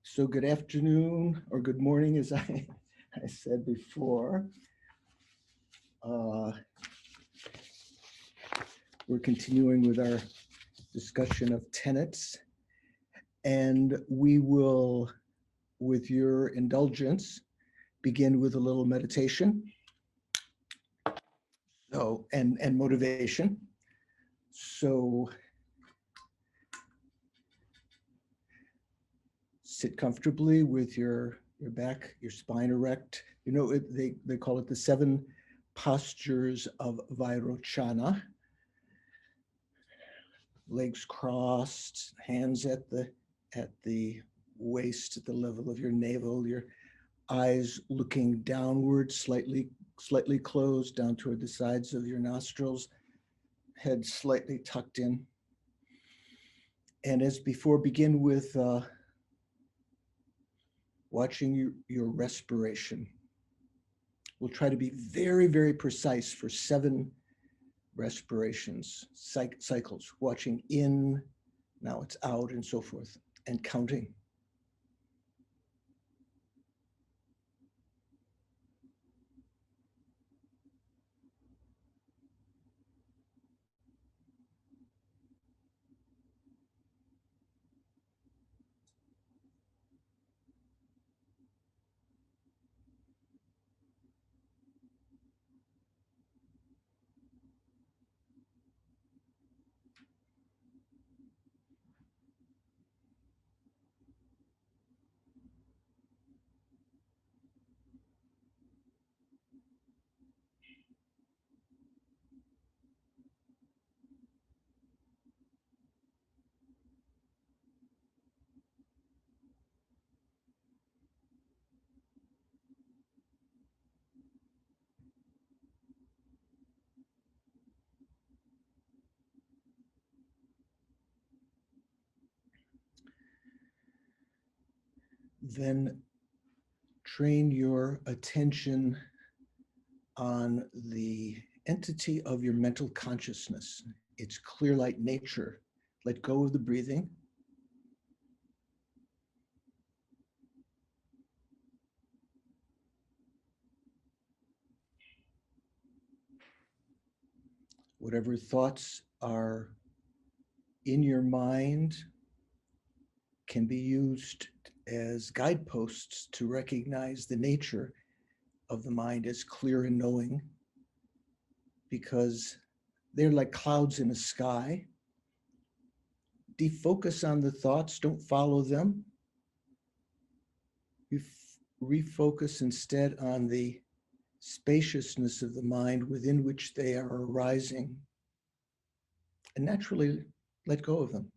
So good afternoon or good morning, as I said before. We're continuing with our discussion of tenets, and we will, with your indulgence, begin with a little meditation. And motivation. So sit comfortably with your back, your spine erect. You know, they call it the 7 postures of Virochana. Legs crossed, hands at the waist, at the level of your navel, your eyes looking downward, slightly closed down toward the sides of your nostrils, head slightly tucked in. And as before, begin with watching your respiration. We'll try to be very, very precise for 7 respirations, cycles, watching in, now it's out, and so forth, and counting. Then train your attention on the entity of your mental consciousness, its clear light nature. Let go of the breathing. Whatever thoughts are in your mind can be used as guideposts to recognize the nature of the mind as clear and knowing, because they're like clouds in a sky. Defocus on the thoughts, don't follow them. Refocus instead on the spaciousness of the mind within which they are arising, and naturally let go of them.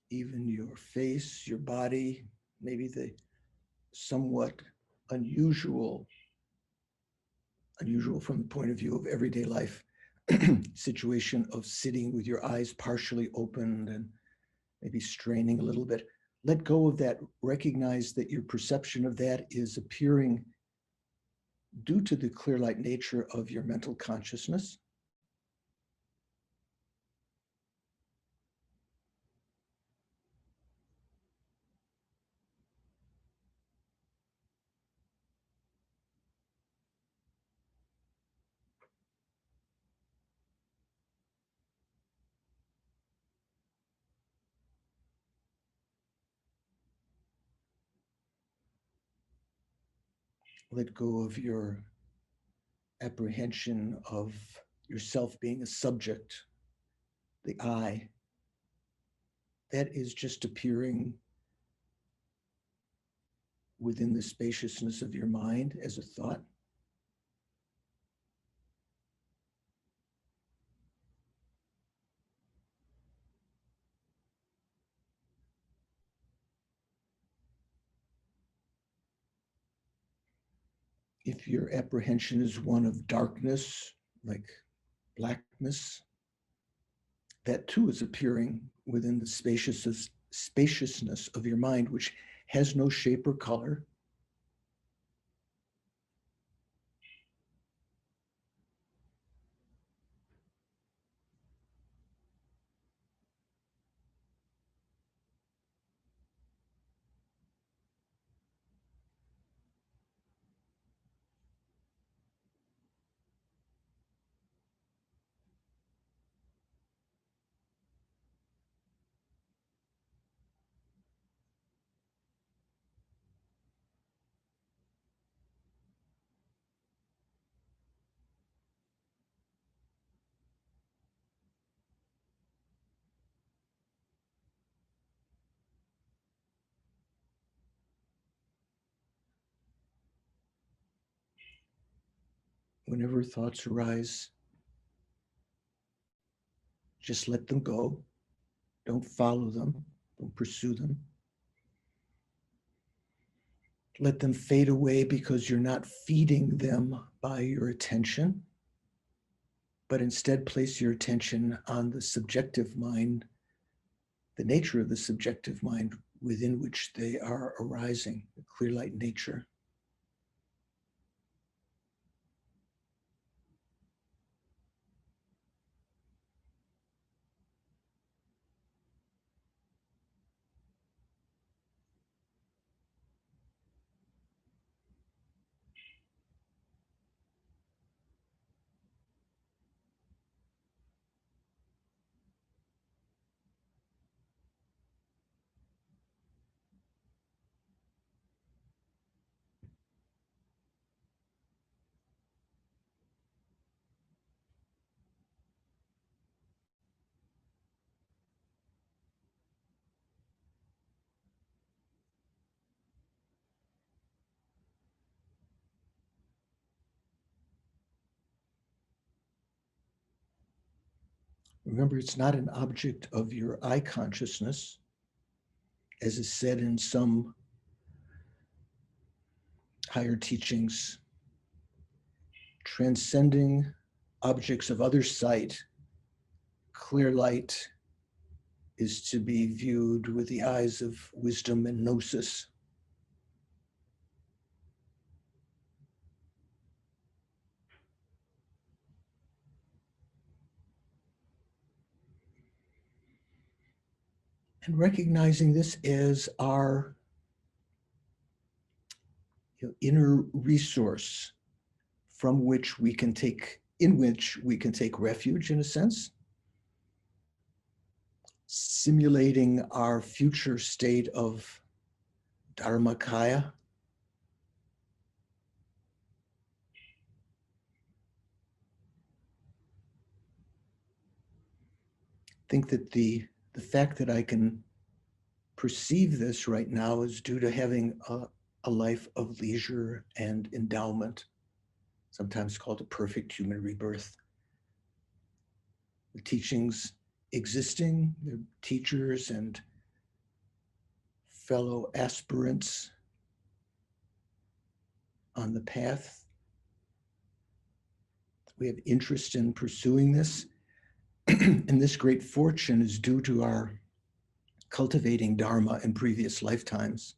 Even your face, your body, maybe the somewhat unusual from the point of view of everyday life situation of sitting with your eyes partially opened and maybe straining a little bit. Let go of that. Recognize that your perception of that is appearing due to the clear light nature of your mental consciousness. Let go of your apprehension of yourself being a subject, the I, that is just appearing within the spaciousness of your mind as a thought. If your apprehension is one of darkness, like blackness, that too is appearing within the spaciousness of your mind, which has no shape or color. Whenever thoughts arise, just let them go. Don't follow them. Don't pursue them. Let them fade away because you're not feeding them by your attention, but instead place your attention on the subjective mind, the nature of the subjective mind within which they are arising, the clear light nature. Remember, it's not an object of your eye consciousness, as is said in some higher teachings. Transcending objects of other sight, clear light is to be viewed with the eyes of wisdom and gnosis. And recognizing this as our inner resource from which we can take, in which we can take refuge in a sense, simulating our future state of Dharmakaya. Think that the fact that I can perceive this right now is due to having a life of leisure and endowment, sometimes called a perfect human rebirth. The teachings existing, the teachers and fellow aspirants on the path. We have interest in pursuing this. And this great fortune is due to our cultivating Dharma in previous lifetimes.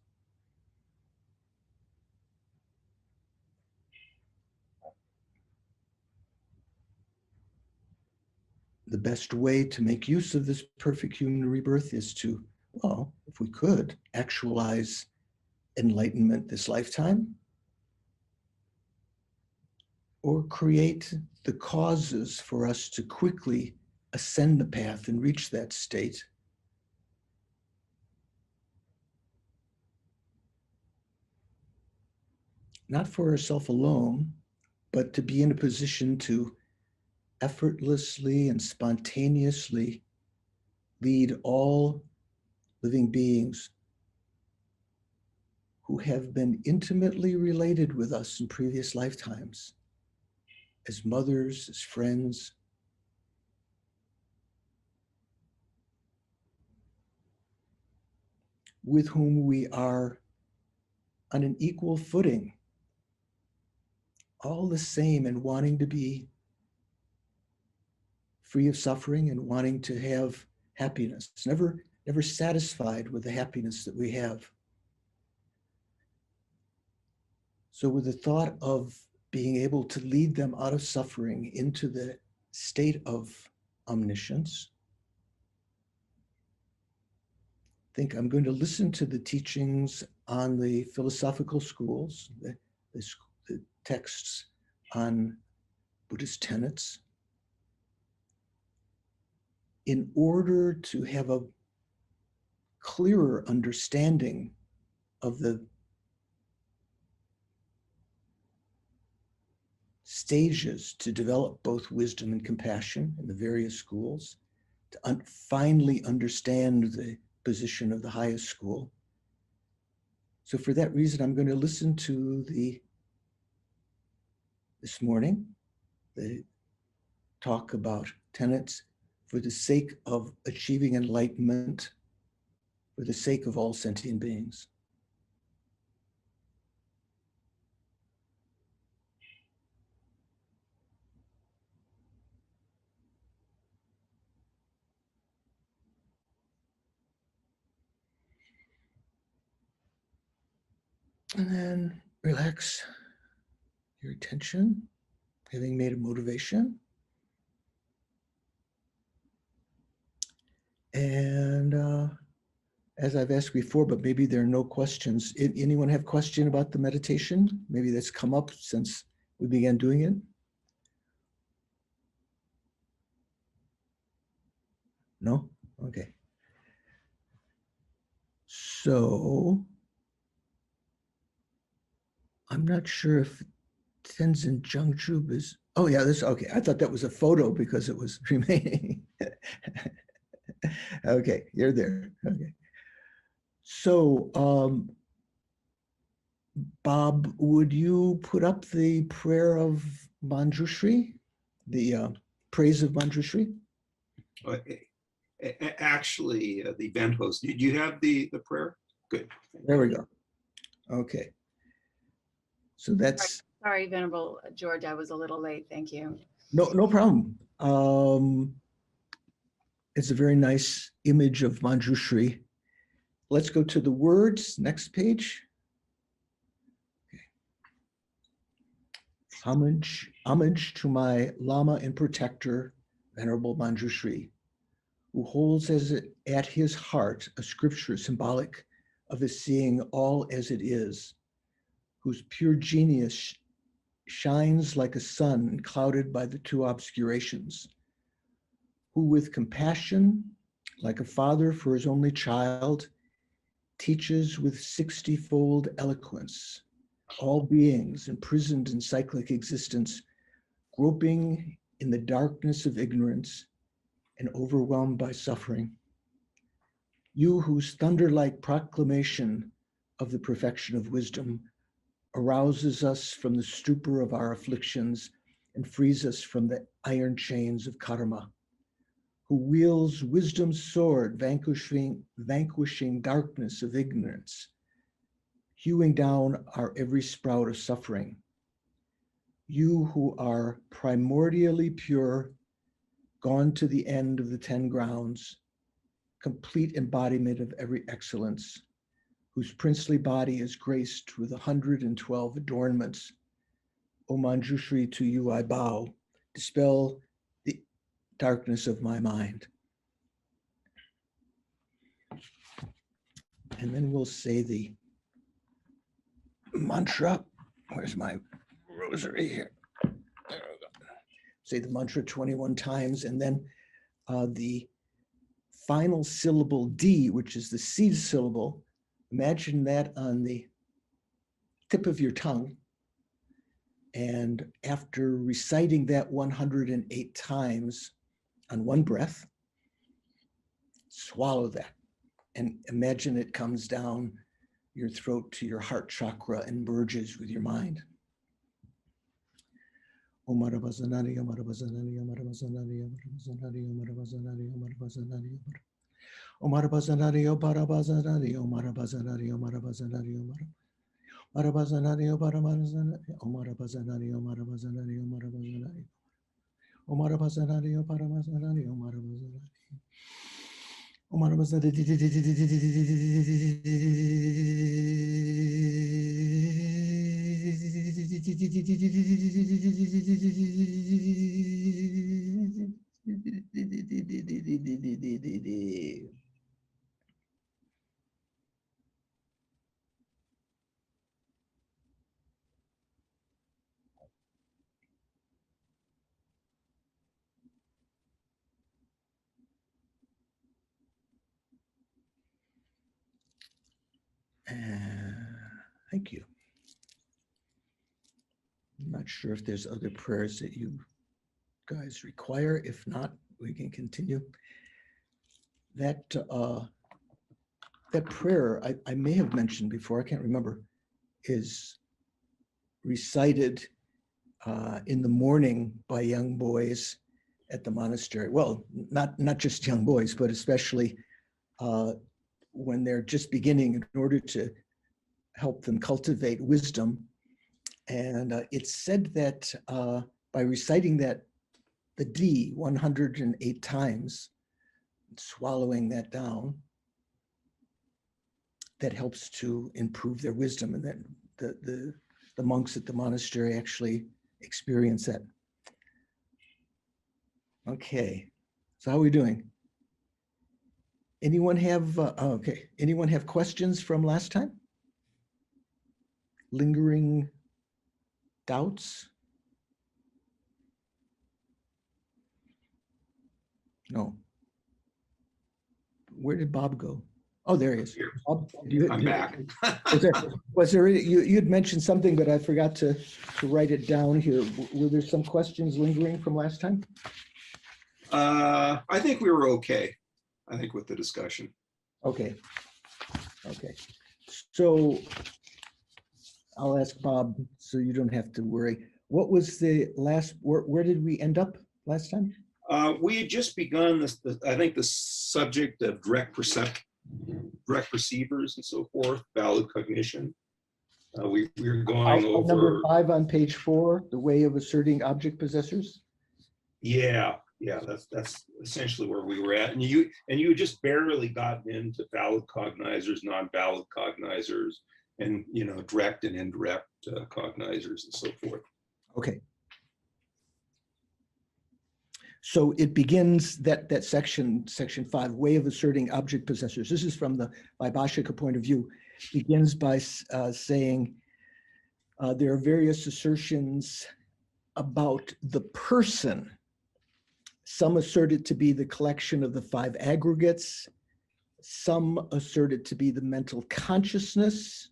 The best way to make use of this perfect human rebirth is to, well, if we could, actualize enlightenment this lifetime, or create the causes for us to quickly ascend the path and reach that state. Not for ourselves alone, but to be in a position to effortlessly and spontaneously lead all living beings who have been intimately related with us in previous lifetimes, as mothers, as friends, with whom we are on an equal footing, all the same, and wanting to be free of suffering and wanting to have happiness, never satisfied with the happiness that we have. So with the thought of being able to lead them out of suffering into the state of omniscience, I think I'm going to listen to the teachings on the philosophical schools, the texts on Buddhist tenets, in order to have a clearer understanding of the stages to develop both wisdom and compassion in the various schools, to finally understand the position of the highest school. So for that reason, I'm going to listen to this morning, the talk about tenets for the sake of achieving enlightenment, for the sake of all sentient beings. And then relax your attention, having made a motivation. And as I've asked before, but maybe there are no questions. Anyone have a question about the meditation? Maybe that's come up since we began doing it. No? Okay. So I'm not sure if Tenzin Jungju is, oh yeah, this, okay. I thought that was a photo because it was remaining. Okay, you're there, okay. So Bob, would you put up the prayer of Manjushri, the praise of Manjushri? Actually, the event host, did you have the prayer? Good. There we go. Okay. So that's. Sorry, Venerable George, I was a little late. Thank you. No problem. It's a very nice image of Manjushri. Let's go to the words, next page. Okay. Homage to my Lama and protector, Venerable Manjushri, who holds at his heart a scripture symbolic of his seeing all as it is, whose pure genius shines like a sun clouded by the two obscurations, who with compassion, like a father for his only child, teaches with 60-fold eloquence all beings imprisoned in cyclic existence, groping in the darkness of ignorance and overwhelmed by suffering. You whose thunder-like proclamation of the perfection of wisdom arouses us from the stupor of our afflictions and frees us from the iron chains of karma, who wields wisdom's sword, vanquishing darkness of ignorance, hewing down our every sprout of suffering. You who are primordially pure, gone to the end of the 10 grounds, complete embodiment of every excellence, whose princely body is graced with 112 adornments. O Manjushri, to you I bow, dispel the darkness of my mind. And then we'll say the mantra. Where's my rosary here? There we go. Say the mantra 21 times, and then the final syllable D, which is the seed syllable, imagine that on the tip of your tongue. And after reciting that 108 times on one breath, swallow that and imagine it comes down your throat to your heart chakra and merges with your mind. Om Arabazanari, Om Arabazanari, Om Arabazanari, Om Arabazanari, Om Arabazanari, Om Arabazanari, Om Arabazanari, Om Arabazanari, Om Arabazanari, Om Arabazanari, Om Arabazanari, Om Arabazanari, Om Arabazanari, Om Arabazanari, Om Arabazanari, Om Arabazanari, Om Arabazanari, Om Arabazanari. Om Thank you. I'm not sure if there's other prayers that you guys require. If not, we can continue. That prayer I may have mentioned before, I can't remember, is recited in the morning by young boys at the monastery. Well, not just young boys, but especially when they're just beginning, in order to help them cultivate wisdom. And it's said that by reciting the D 108 times, swallowing that down, that helps to improve their wisdom, and that the monks at the monastery actually experience that. Okay, so how are we doing? Anyone have Anyone have questions from last time? Lingering doubts? No. Where did Bob go? Oh, there he is. Here. Bob, I'm back. was there you had mentioned something, but I forgot to write it down here. Were there some questions lingering from last time? I think we were okay. I think with the discussion. Okay. So I'll ask Bob so you don't have to worry. What was the last, where did we end up last time? We had just begun this, I think the subject of direct perceivers and so forth, valid cognition. We were going over number 5 on page 4, the way of asserting object possessors. Yeah, that's essentially where we were at. And you had just barely gotten into valid cognizers, non-valid cognizers, and direct and indirect cognizers and so forth. Okay. So it begins that section 5, way of asserting object possessors. This is from the Vaibhashika point of view. Begins by saying there are various assertions about the person. Some assert it to be the collection of the 5 aggregates. Some assert it to be the mental consciousness,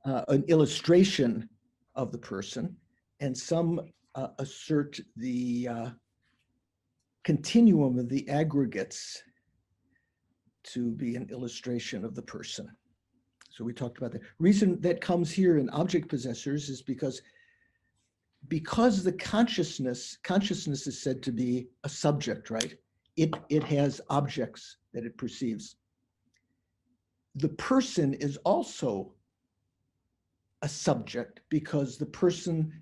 an illustration of the person, and some assert the continuum of the aggregates to be an illustration of the person. So we talked about that. Reason that comes here in object possessors is because the consciousness is said to be a subject, right? It has objects that it perceives. The person is also a subject because the person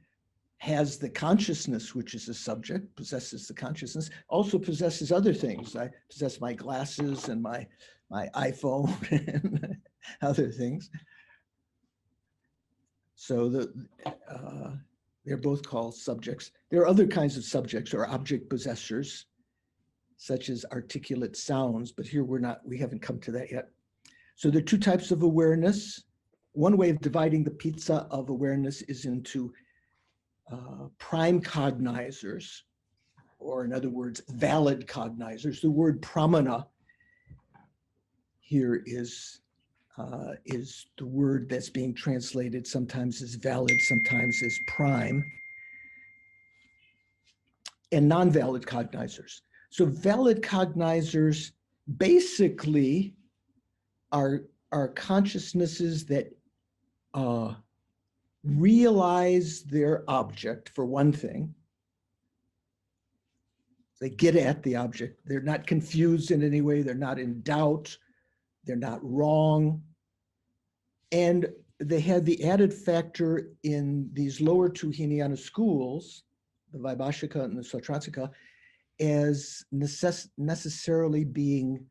has the consciousness, which is a subject, possesses the consciousness, also possesses other things. I possess my glasses and my iPhone and other things. So they're both called subjects. There are other kinds of subjects or object possessors, such as articulate sounds, but here we haven't come to that yet. So there are 2 types of awareness. One way of dividing the pizza of awareness is into prime cognizers, or in other words, valid cognizers. The word pramana here is the word that's being translated sometimes as valid, sometimes as prime, and non-valid cognizers. So valid cognizers basically are consciousnesses that realize their object, for one thing. They get at the object. They're not confused in any way. They're not in doubt. They're not wrong. And they had the added factor in these lower two Hinayana schools, the Vaibhashika and the Sautransika, as necessarily being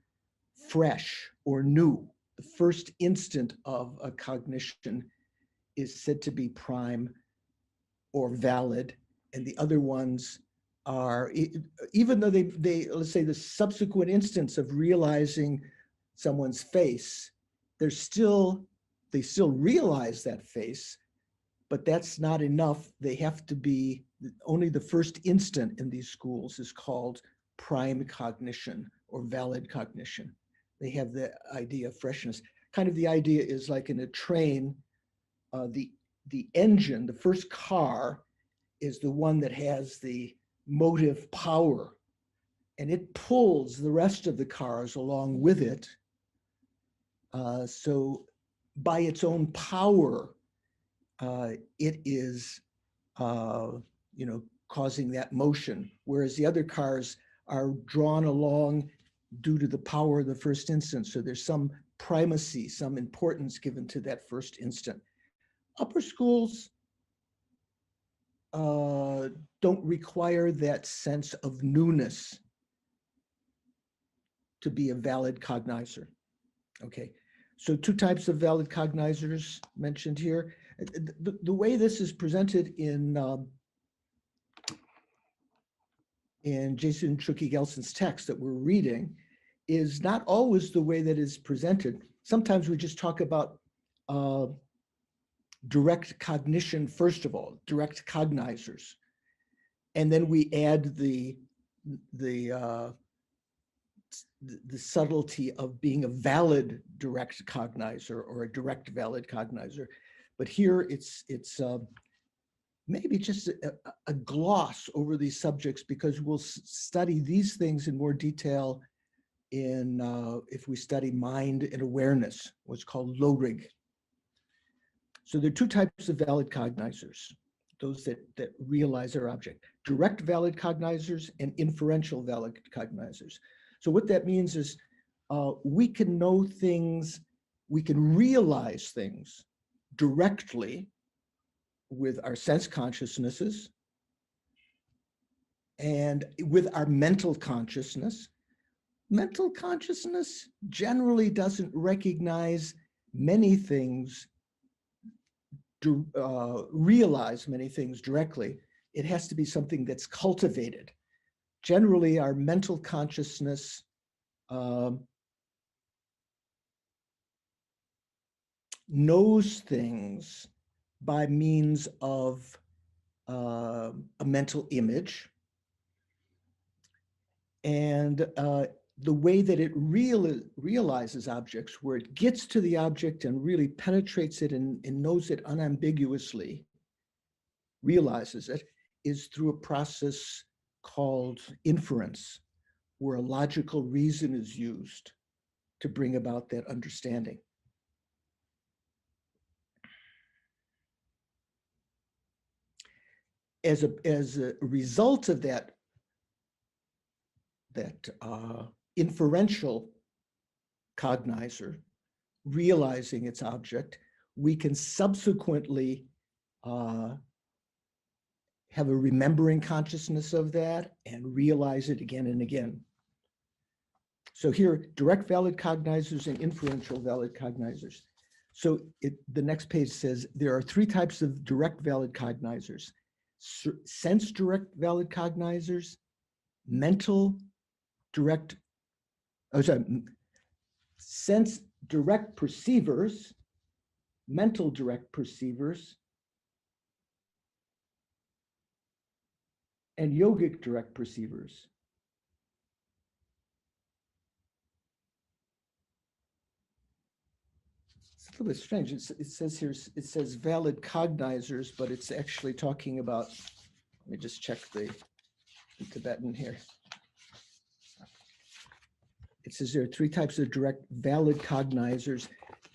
fresh or new. The first instant of a cognition is said to be prime or valid, and the other ones are, even though they let's say the subsequent instance of realizing someone's face, they still realize that face, but that's not enough. They have to be, only the first instant in these schools is called prime cognition or valid cognition. They have the idea of freshness. Kind of the idea is like in a train, the engine, the first car, is the one that has the motive power, and it pulls the rest of the cars along with it. So by its own power, it is, causing that motion, whereas the other cars are drawn along due to the power of the first instant. So there's some primacy, some importance given to that first instant. Upper schools don't require that sense of newness to be a valid cognizer. Okay, so two types of valid cognizers mentioned here. The way this is presented in Jason Chucky Gelson's text that we're reading is not always the way that is presented. Sometimes we just talk about direct cognition, first of all, direct cognizers. And then we add the subtlety of being a valid direct cognizer or a direct valid cognizer. But here it's maybe just a gloss over these subjects, because we'll study these things in more detail in if we study mind and awareness, what's called Lorig. So there are two types of valid cognizers, those that realize their object: direct valid cognizers and inferential valid cognizers. So what that means is we can know things, we can realize things directly with our sense consciousnesses and with our mental consciousness. Mental consciousness generally doesn't recognize many things, realize many things directly. It has to be something that's cultivated. Generally, our mental consciousness knows things by means of a mental image. And the way that it realizes objects, where it gets to the object and really penetrates it and knows it unambiguously, realizes it, is through a process called inference, where a logical reason is used to bring about that understanding. As a result of that inferential cognizer realizing its object, we can subsequently have a remembering consciousness of that and realize it again and again. So here, direct valid cognizers and inferential valid cognizers. So the next page says there are three types of direct valid cognizers: sense direct valid cognizers, mental direct, sense direct perceivers, mental direct perceivers, and yogic direct perceivers. It's a little bit strange. It says here, it says valid cognizers, but it's actually talking about, let me just check the Tibetan here. it says there are three types of direct valid cognizers.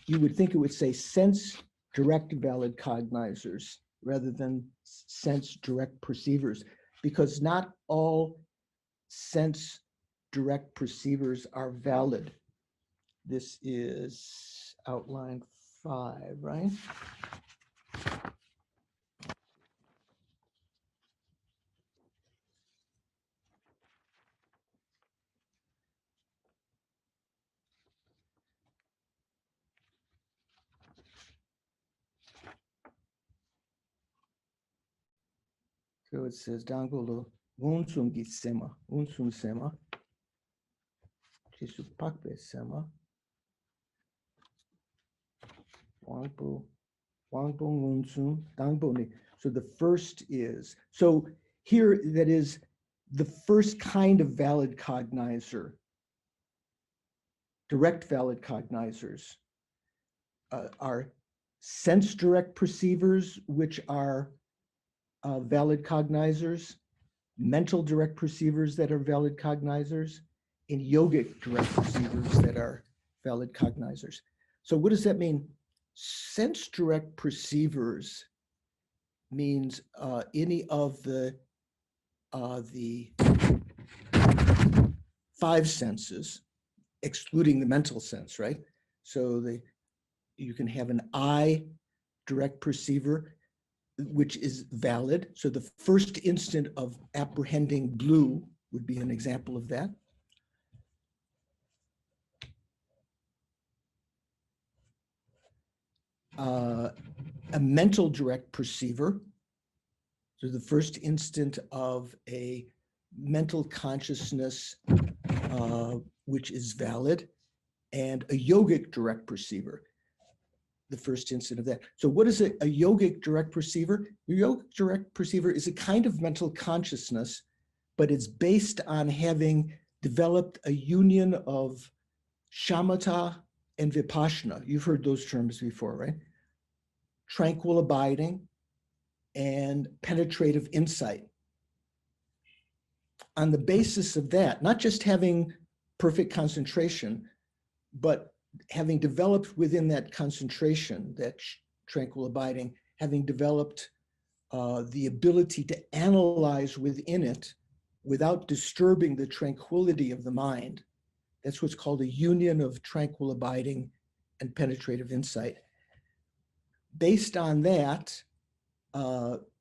You would think it would say sense direct valid cognizers rather than sense direct perceivers, because not all sense direct perceivers are valid. This is outline 5, right? So it says Dangolo unsum git sema, unsum sema, chisu pakpe sema, wangbo unsum, dangbo ni. So the first is, so here that is the first kind of valid cognizer, direct valid cognizers are sense direct perceivers, which are valid cognizers, mental direct perceivers that are valid cognizers, and yogic direct perceivers that are valid cognizers. So what does that mean? Sense direct perceivers means any of the 5 senses, excluding the mental sense, right? So you can have an eye direct perceiver, which is valid. So the first instant of apprehending blue would be an example of that. A mental direct perceiver, so the first instant of a mental consciousness, which is valid, and a yogic direct perceiver, the first instant of that. So what is a yogic direct perceiver? A yogic direct perceiver is a kind of mental consciousness, but it's based on having developed a union of shamatha and vipassana. You've heard those terms before, right? Tranquil abiding and penetrative insight. On the basis of that, not just having perfect concentration, but having developed within that concentration, that tranquil abiding, having developed the ability to analyze within it without disturbing the tranquility of the mind. That's what's called a union of tranquil abiding and penetrative insight. Based on that,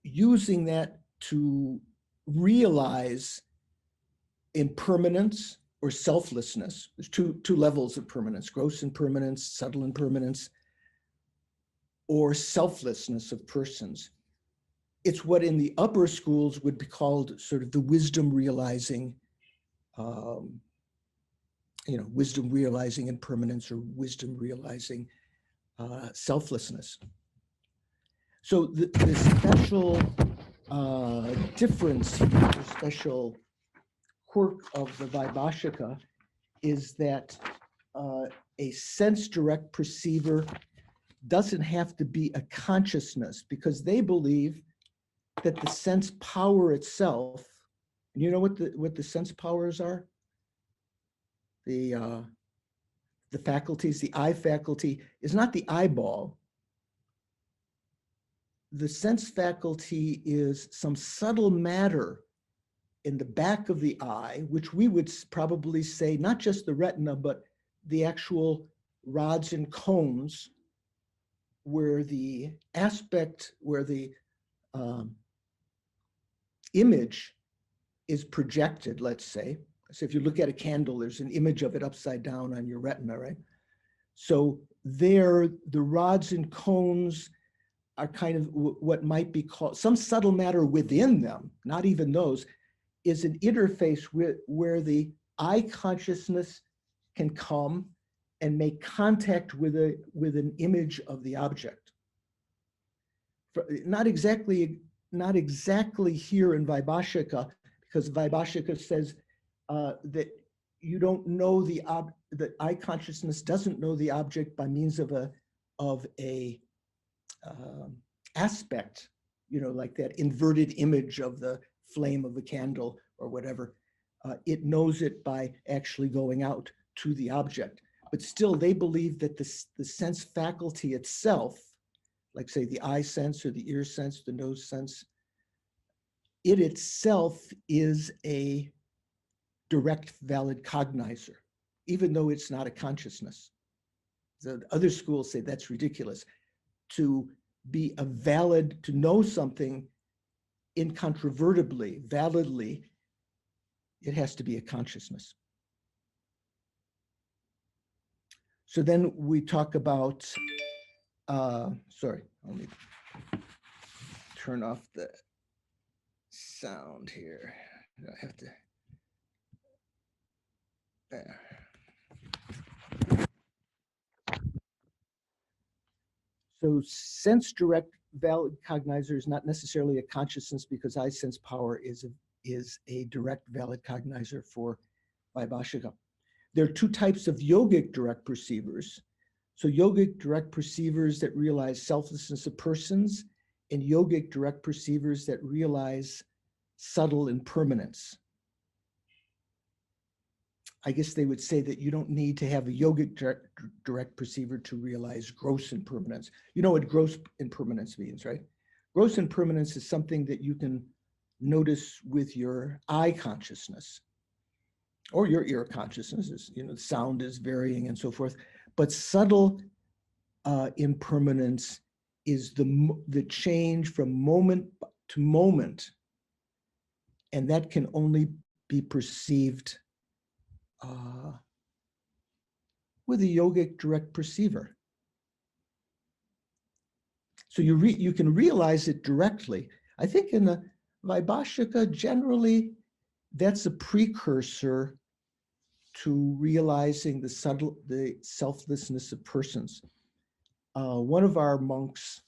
using that to realize impermanence or selflessness. There's two levels of permanence: gross impermanence, subtle impermanence, or selflessness of persons. It's what in the upper schools would be called sort of the wisdom realizing, wisdom realizing impermanence, or wisdom realizing selflessness. So the special difference here, the special quirk of the Vaibhashika is that a sense direct perceiver doesn't have to be a consciousness, because they believe that the sense power itself, and you know what the sense powers are? The faculties, the eye faculty is not the eyeball. The sense faculty is some subtle matter in the back of the eye, which we would probably say not just the retina, but the actual rods and cones, where the aspect, where the image is projected, let's say. So if you look at a candle, there's an image of it upside down on your retina, right? So there, the rods and cones are kind of what might be called, some subtle matter within them, not even those, is an interface where the eye consciousness can come and make contact with an image of the object. Not exactly here in Vaibhashika, because Vaibhashika says that you don't know that eye consciousness doesn't know the object by means of a aspect, like that inverted image of the flame of a candle or whatever. It knows it by actually going out to the object. But still, they believe that the sense faculty itself, like say the eye sense or the ear sense, the nose sense, it itself is a direct valid cognizer, even though it's not a consciousness. The other schools say that's ridiculous. To be a valid, to know something incontrovertibly, validly, it has to be a consciousness. So then we talk about, sorry, let me turn off the sound here. I have to, there. So sense direct valid cognizer is not necessarily a consciousness, because eye sense power is a direct valid cognizer for Vaibhashika. There are two types of yogic direct perceivers. So yogic direct perceivers that realize selflessness of persons, and yogic direct perceivers that realize subtle impermanence. I guess they would say that you don't need to have a yogic direct perceiver to realize gross impermanence. You know what gross impermanence means, right? Gross impermanence is something that you can notice with your eye consciousness or your ear consciousness. Is, you know, the sound is varying and so forth. But subtle impermanence is the change from moment to moment, and that can only be perceived with a yogic direct perceiver. So you can realize it directly. I think in the Vaibhashika, generally, that's a precursor to realizing the selflessness of persons. One of our monks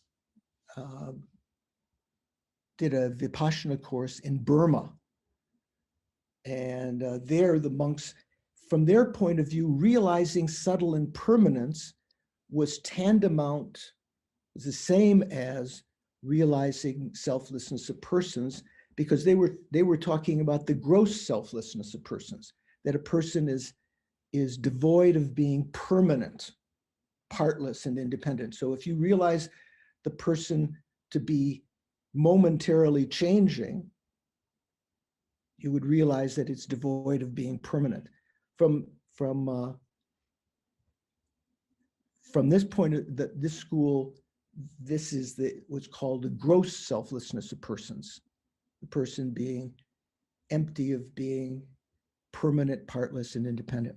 did a Vipassana course in Burma. And there the monks, from their point of view, realizing subtle impermanence was tantamount, was the same as realizing selflessness of persons, because they were talking about the gross selflessness of persons, that a person is devoid of being permanent, partless, and independent. So if you realize the person to be momentarily changing, you would realize that it's devoid of being permanent. From this point of this school, this is what's called the gross selflessness of persons, the person being empty of being permanent, partless, and independent.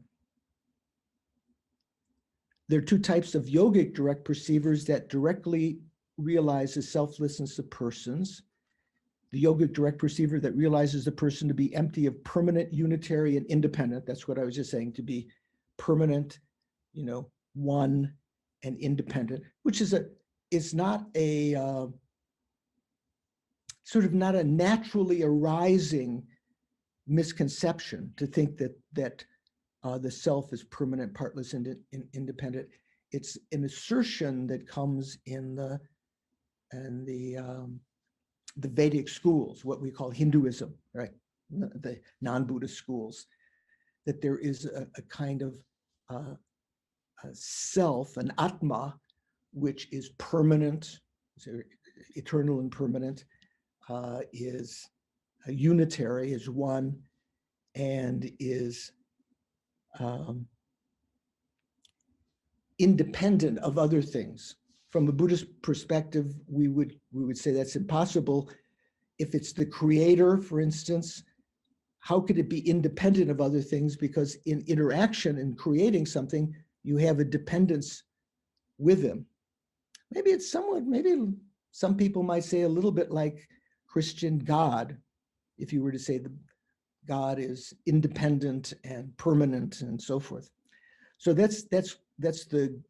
There are two types of yogic direct perceivers that directly realize the selflessness of persons. The yogic direct perceiver that realizes the person to be empty of permanent, unitary, and independent. That's what I was just saying, to be permanent, you know, one, and independent, which is not a sort of not a naturally arising misconception to think that the self is permanent, partless, and independent. It's an assertion that comes in the Vedic schools, what we call Hinduism, right? The non-Buddhist schools, that there is a kind of a self, an Atma, which is permanent, eternal and permanent, is unitary, is one, and is independent of other things. From a Buddhist perspective, we would say that's impossible. If it's the creator, for instance, how could it be independent of other things? Because in interaction and creating something, you have a dependence with him. Maybe it's somewhat, maybe some people might say a little bit like Christian God, if you were to say the God is independent and permanent and so forth. So that's the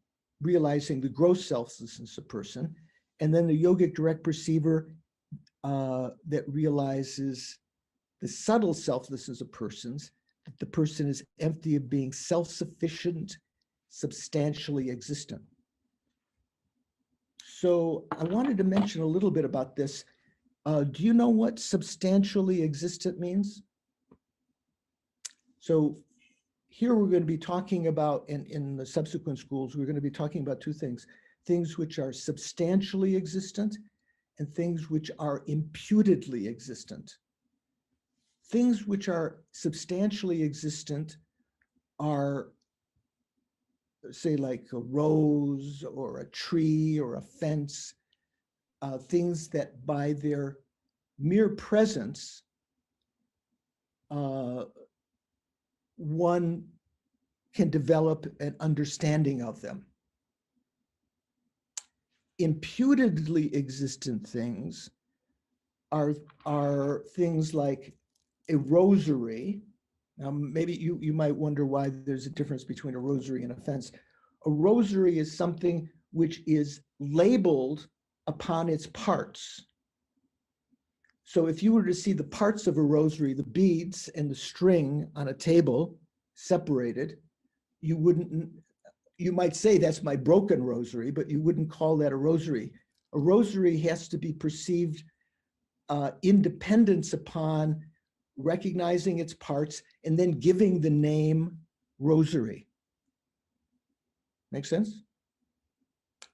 realizing the gross selflessness of person. And then the yogic direct perceiver that realizes the subtle selflessness of persons, that the person is empty of being self-sufficient, substantially existent. So I wanted to mention a little bit about this. Do you know what substantially existent means? So here we're going to be talking about, in the subsequent schools, we're going to be talking about two things: things which are substantially existent and things which are imputedly existent. Things which are substantially existent are, say, like a rose or a tree or a fence, things that by their mere presence, one can develop an understanding of them. Imputedly existent things are things like a rosary. Now, maybe you might wonder why there's a difference between a rosary and a fence. A rosary is something which is labeled upon its parts. So if you were to see the parts of a rosary, the beads and the string on a table separated, you might say that's my broken rosary, but you wouldn't call that a rosary. A rosary has to be perceived independence upon recognizing its parts and then giving the name rosary. Make sense?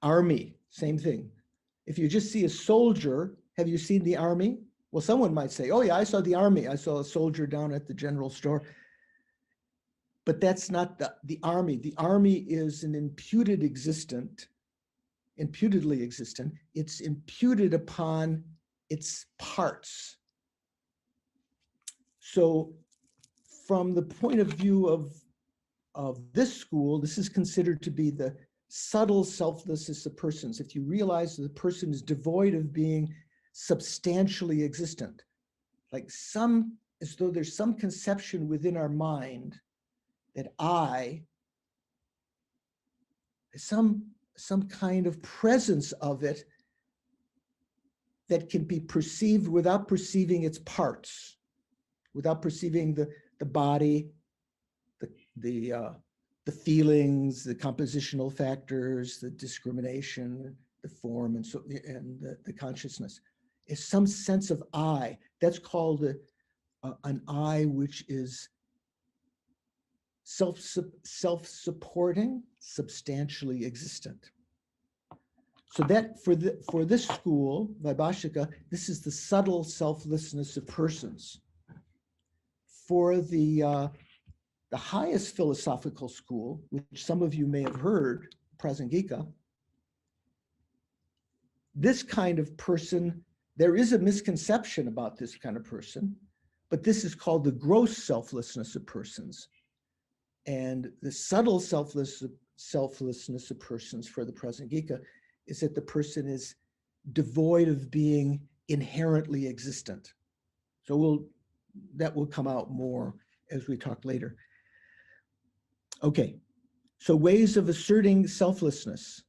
Army, same thing. If you just see a soldier, have you seen the army? Well, someone might say, oh yeah, I saw the army. I saw a soldier down at the general store. But that's not the army. The army is an imputedly existent. It's imputed upon its parts. So from the point of view of this school, this is considered to be the subtle selflessness of persons. If you realize that the person is devoid of being substantially existent, as though there's some conception within our mind that I, some kind of presence of it that can be perceived without perceiving its parts, without perceiving the body, the feelings, the compositional factors, the discrimination, the form, and the consciousness. Is some sense of I. That's called an I which is self-supporting, substantially existent. So that for this school, Vaibhashika, this is the subtle selflessness of persons. For the highest philosophical school, which some of you may have heard, Prasangika, this kind of person, there is a misconception about this kind of person, but this is called the gross selflessness of persons. And the subtle selflessness of persons for the Prasangika is that the person is devoid of being inherently existent. So that will come out more as we talk later. Okay, so ways of asserting selflessness,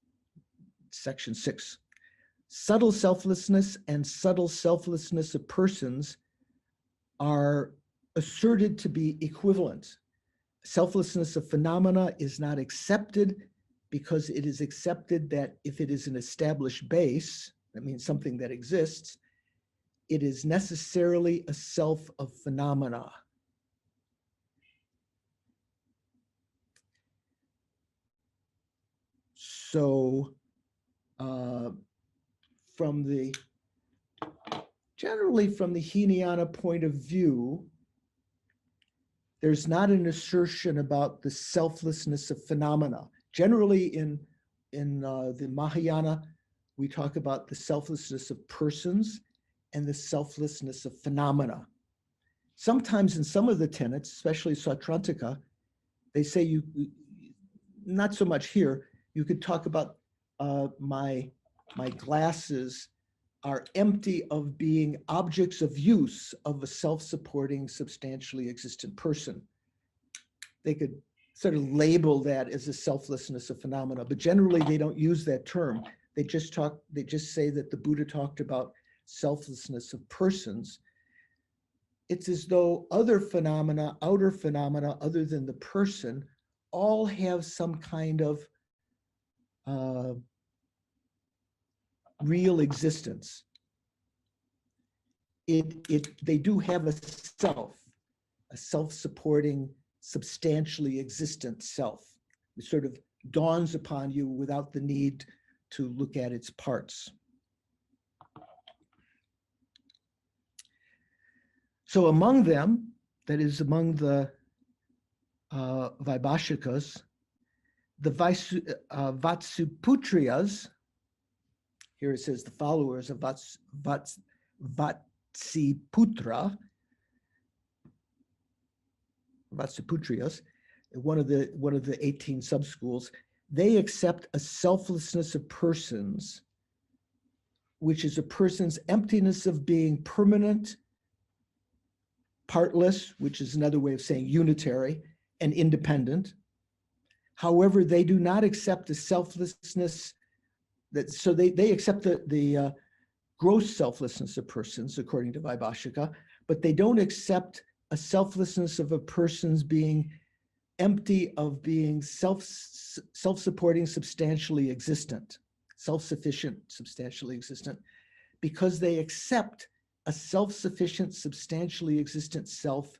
section 6. Subtle selflessness and subtle selflessness of persons are asserted to be equivalent. Selflessness of phenomena is not accepted because it is accepted that if it is an established base, that means something that exists, it is necessarily a self of phenomena. So generally from the Hinayana point of view, there's not an assertion about the selflessness of phenomena. Generally in the Mahayana, we talk about the selflessness of persons and the selflessness of phenomena. Sometimes in some of the tenets, especially Sautrantika, they say not so much here, you could talk about my glasses are empty of being objects of use of a self-supporting, substantially existent person. They could sort of label that as a selflessness of phenomena, but generally they don't use that term. They just say that the Buddha talked about selflessness of persons. It's as though other phenomena, outer phenomena, other than the person, all have some kind of real existence. They do have a self-supporting, substantially existent self. It sort of dawns upon you without the need to look at its parts. So among them, that is among the Vaibhashikas, the Vatsiputriyas, here it says the followers of Vatsiputra, Vatsiputriyas, one of the 18 subschools, they accept a selflessness of persons, which is a person's emptiness of being permanent, partless, which is another way of saying unitary, and independent. However, they do not accept the selflessness so they accept the gross selflessness of persons, according to Vaibhashika, but they don't accept a selflessness of a person's being empty of being self-supporting, substantially existent, self-sufficient, substantially existent, because they accept a self-sufficient, substantially existent self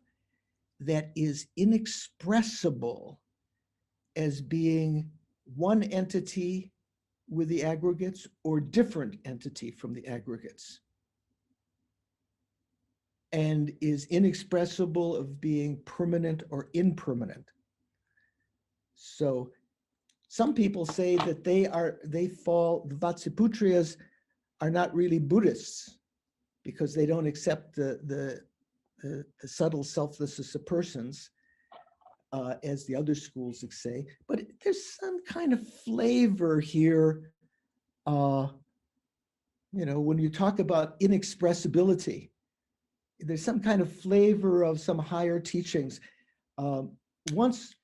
that is inexpressible as being one entity with the aggregates or different entity from the aggregates, and is inexpressible of being permanent or impermanent. So some people say that the Vatsiputriyas are not really Buddhists because they don't accept the subtle selflessness of persons, as the other schools say, but there's some kind of flavor here. When you talk about inexpressibility, there's some kind of flavor of some higher teachings. Once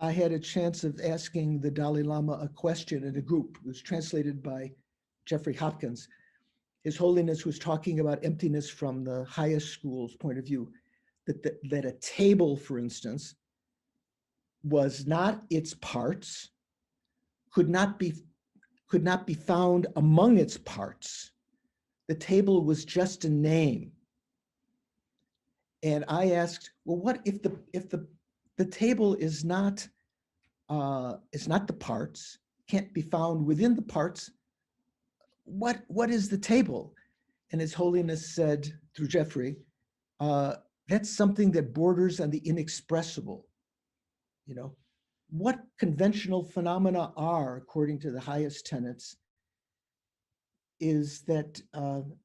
I had a chance of asking the Dalai Lama a question in a group. It was translated by Jeffrey Hopkins. His Holiness was talking about emptiness from the highest school's point of view, that a table, for instance, was not its parts, could not be found among its parts. The table was just a name. And I asked, well, what if the table is not the parts, can't be found within the parts? What is the table? And His Holiness said through Jeffrey, that's something that borders on the inexpressible. What conventional phenomena are, according to the highest tenets, is that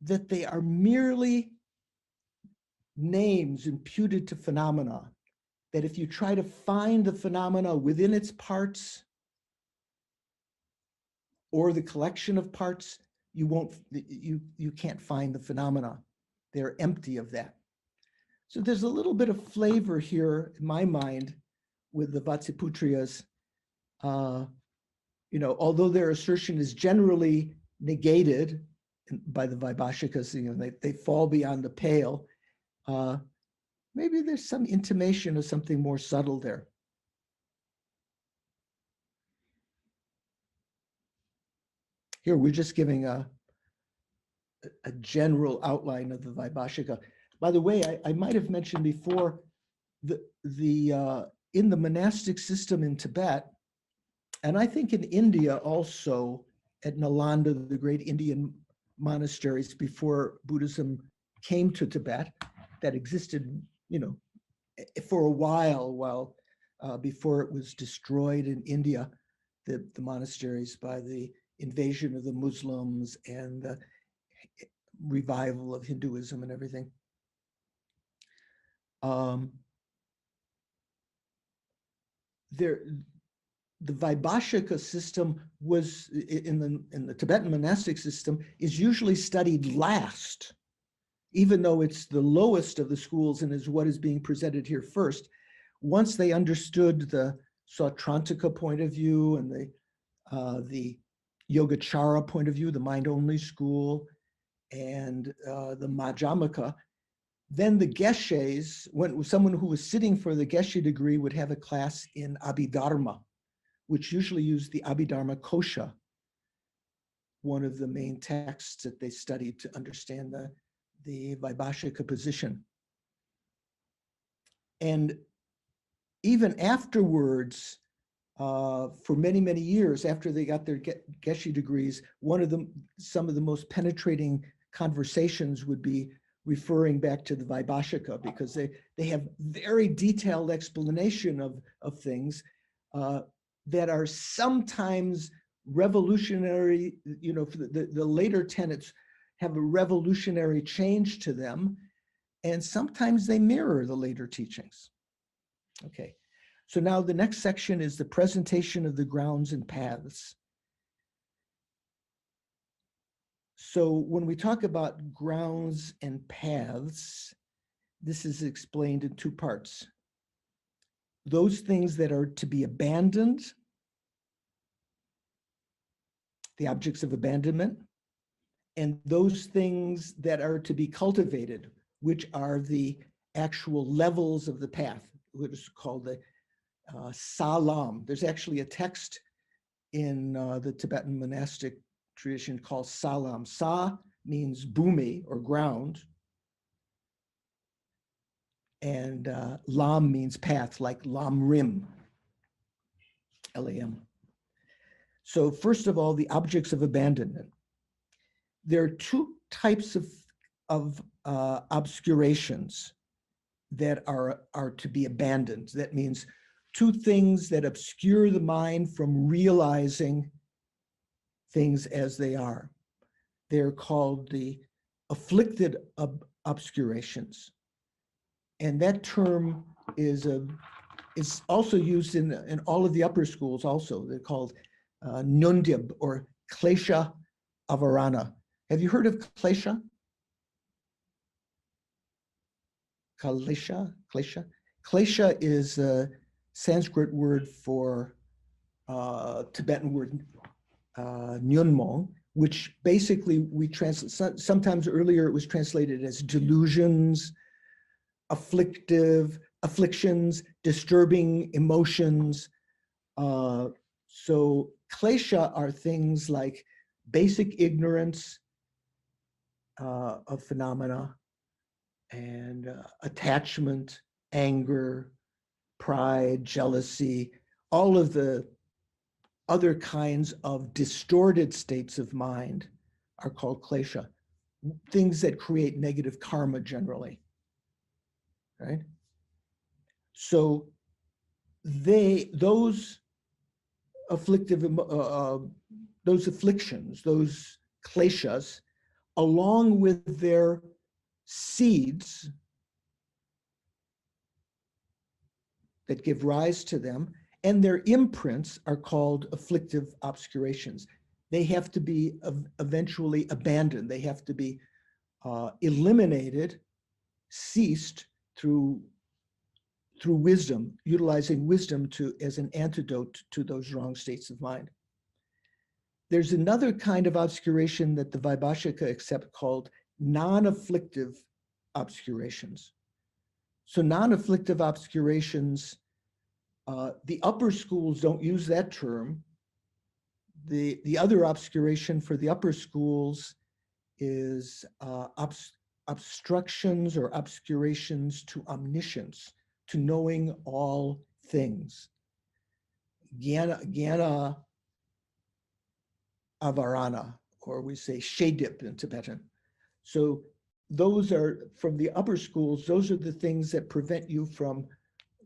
they are merely names imputed to phenomena, that if you try to find the phenomena within its parts or the collection of parts, you can't find the phenomena. They're empty of that. So there's a little bit of flavor here in my mind with the Vatsiputriyas. Although their assertion is generally negated by the Vaibhashikas, they fall beyond the pale. Maybe there's some intimation of something more subtle there. Here, we're just giving a general outline of the Vaibhashika. By the way, I might have mentioned before, in the monastic system in Tibet, and I think in India also, at Nalanda, the great Indian monasteries before Buddhism came to Tibet, that existed, for a while before it was destroyed in India, the monasteries by the invasion of the Muslims and the revival of Hinduism and everything. The Vaibhashika system was in the Tibetan monastic system is usually studied last, even though it's the lowest of the schools and is what is being presented here first. Once they understood the Sautrantika point of view and the Yogacara point of view, the mind-only school, and the Madhyamaka, then the Geshes, when someone who was sitting for the Geshe degree would have a class in Abhidharma, which usually used the Abhidharma Kosha, one of the main texts that they studied to understand the Vaibhashika position. And even afterwards, for many, many years after they got their Geshe degrees, some of the most penetrating conversations would be referring back to the Vaibhashika, because they have very detailed explanation of things that are sometimes revolutionary. For the later tenets have a revolutionary change to them, and sometimes they mirror the later teachings. Okay, so now the next section is the presentation of the grounds and paths. So when we talk about grounds and paths, this is explained in two parts. Those things that are to be abandoned, the objects of abandonment, and those things that are to be cultivated, which are the actual levels of the path, which is called the salam. There's actually a text in the Tibetan monastic tradition called salam. Sa means bhumi or ground, and lam means path, like lam rim, Lam. So first of all, the objects of abandonment. There are two types of obscurations that are to be abandoned. That means two things that obscure the mind from realizing things as they are. They're called the afflicted obscurations. And that term is also used in all of the upper schools also. They're called Nundib or Klesha Avarana. Have you heard of Klesha? Klesha? Klesha is a Sanskrit word for Tibetan word Nyunmong, which basically we translate, sometimes earlier it was translated as delusions, afflictions, disturbing emotions. So klesha are things like basic ignorance of phenomena, and attachment, anger, pride, jealousy, all of the other kinds of distorted states of mind are called klesha, things that create negative karma generally, right? So those afflictions, those kleshas, along with their seeds that give rise to them, and their imprints are called afflictive obscurations. They have to be eventually abandoned. They have to be eliminated, ceased through wisdom, utilizing wisdom as an antidote to those wrong states of mind. There's another kind of obscuration that the Vaibhashika accept called non-afflictive obscurations. So non-afflictive obscurations, the upper schools don't use that term. The other obscuration for the upper schools is obstructions or obscurations to omniscience, to knowing all things. Jnana avarana, or we say shedip in Tibetan. So those are, from the upper schools, those are the things that prevent you from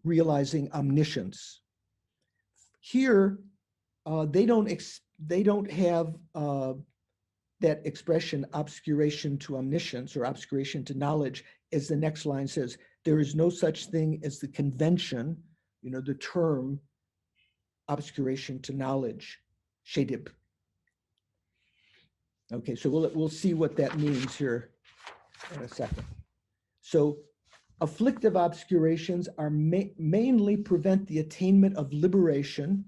realizing omniscience. Here, they don't have that expression, obscuration to omniscience or obscuration to knowledge, as the next line says. There is no such thing as the convention, the term obscuration to knowledge, shedip. Okay, so we'll see what that means here in a second. So afflictive obscurations are mainly prevent the attainment of liberation,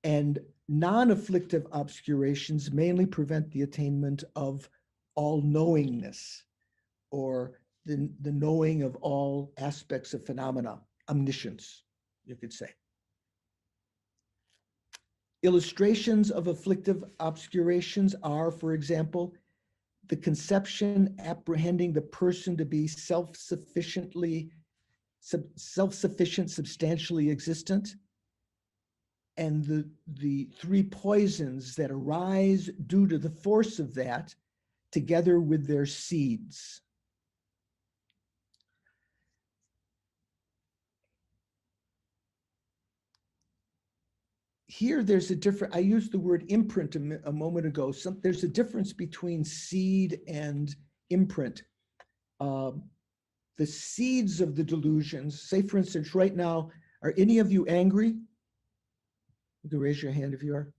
and non-afflictive obscurations mainly prevent the attainment of all-knowingness, or the knowing of all aspects of phenomena, omniscience, you could say. Illustrations of afflictive obscurations are, for example, the conception apprehending the person to be self-sufficiently self-sufficient, substantially existent, and the three poisons that arise due to the force of that, together with their seeds. Here, there's a different, I used the word imprint a moment ago. There's a difference between seed and imprint. The seeds of the delusions, say for instance, right now, are any of you angry? You can raise your hand if you are.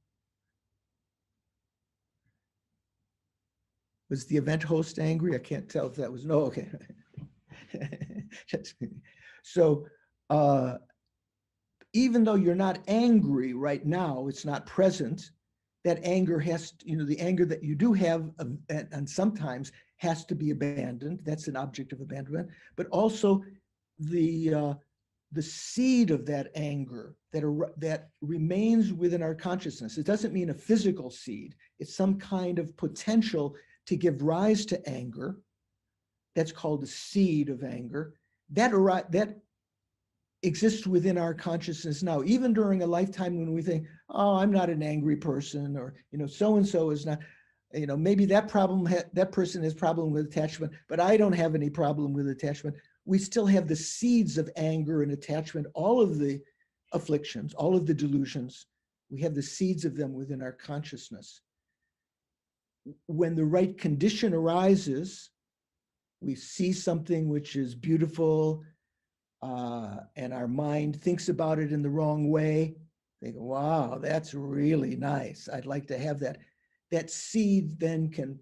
Was the event host angry? I can't tell if that was, no, okay. So even though you're not angry right now, it's not present, that anger has, the anger that you do have, and sometimes has to be abandoned. That's an object of abandonment. But also the seed of that anger that remains within our consciousness. It doesn't mean a physical seed. It's some kind of potential to give rise to anger. That's called the seed of anger. That exists within our consciousness now, even during a lifetime when we think, oh, I'm not an angry person, or so-and-so is not, maybe that person has problem with attachment, but I don't have any problem with attachment. We still have the seeds of anger and attachment, all of the afflictions, all of the delusions. We have the seeds of them within our consciousness. When the right condition arises, we see something which is beautiful, and our mind thinks about it in the wrong way. They go, wow, that's really nice. I'd like to have that. That seed then can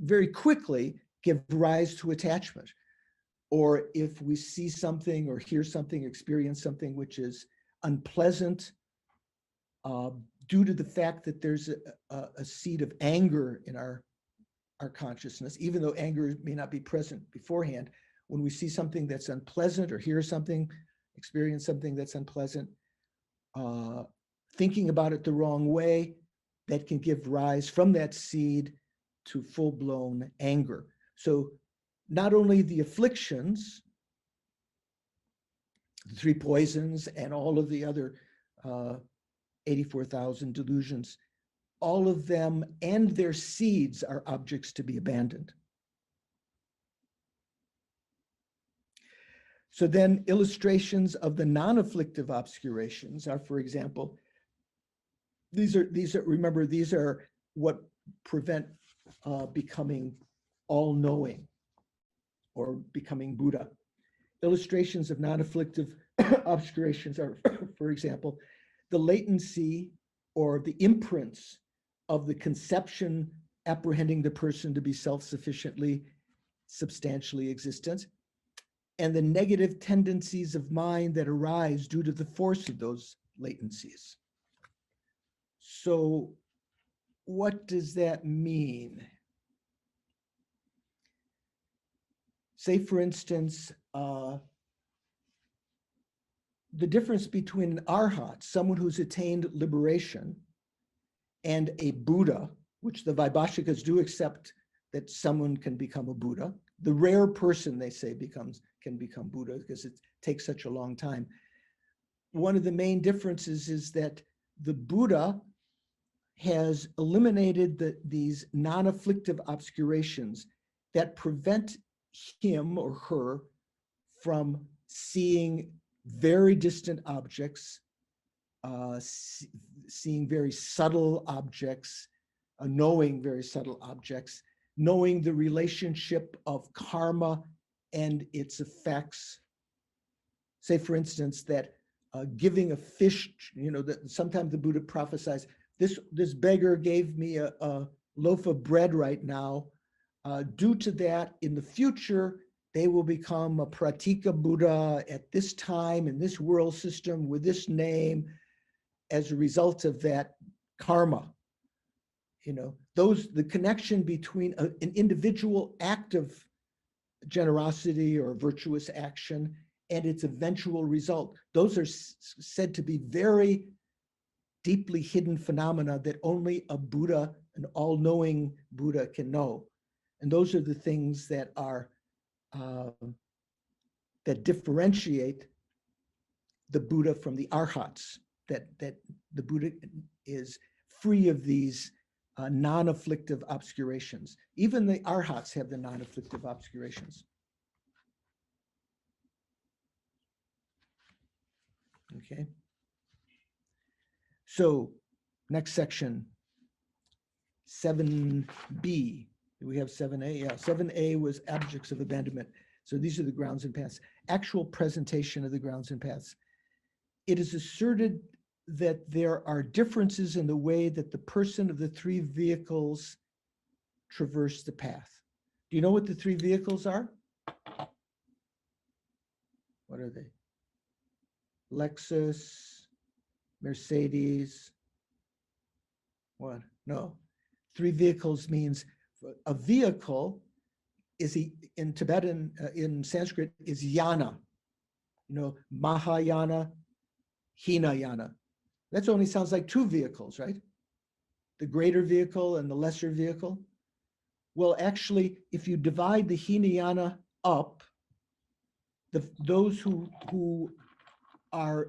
very quickly give rise to attachment. Or if we see something or hear something, experience something which is unpleasant, due to the fact that there's a seed of anger in our consciousness, even though anger may not be present beforehand, when we see something that's unpleasant or hear something, experience something that's unpleasant, thinking about it the wrong way, that can give rise from that seed to full-blown anger. So not only the afflictions, the three poisons, and all of the other 84,000 delusions, all of them and their seeds are objects to be abandoned. So then illustrations of the non-afflictive obscurations are, for example, these are what prevent becoming all-knowing or becoming Buddha. Illustrations of non-afflictive obscurations are, for example, the latency or the imprints of the conception apprehending the person to be self-sufficiently, substantially existent, and the negative tendencies of mind that arise due to the force of those latencies. So what does that mean? Say, for instance, the difference between an arhat, someone who's attained liberation, and a Buddha, which the Vaibhashikas do accept that someone can become a Buddha. The rare person, they say, can become Buddha because it takes such a long time. One of the main differences is that the Buddha has eliminated these non-afflictive obscurations that prevent him or her from seeing very distant objects, seeing very subtle objects, knowing very subtle objects, knowing the relationship of karma and its effects. Say, for instance, that giving a fish, that sometimes the Buddha prophesies, this beggar gave me a loaf of bread right now. Due to that, in the future, they will become a Pratika Buddha at this time in this world system with this name as a result of that karma. The connection between an individual act of generosity or virtuous action and its eventual result, those are said to be very deeply hidden phenomena that only a Buddha, an all-knowing Buddha, can know. And those are the things that are that differentiate the Buddha from the arhats, that the Buddha is free of these non-afflictive obscurations. Even the arhats have the non-afflictive obscurations. Okay. So next section, 7b. Do we have 7a? Yeah, 7a was objects of abandonment. So these are the grounds and paths. Actual presentation of the grounds and paths. It is asserted that there are differences in the way that the person of the three vehicles traverse the path. Do you know what the three vehicles are? What are they? Lexus, Mercedes, what? No. Three vehicles means a vehicle is in Tibetan, in Sanskrit, is yana. You know, Mahayana, Hinayana. That only sounds like two vehicles, right? The greater vehicle and the lesser vehicle. Well, actually, if you divide the Hinayana up, those who are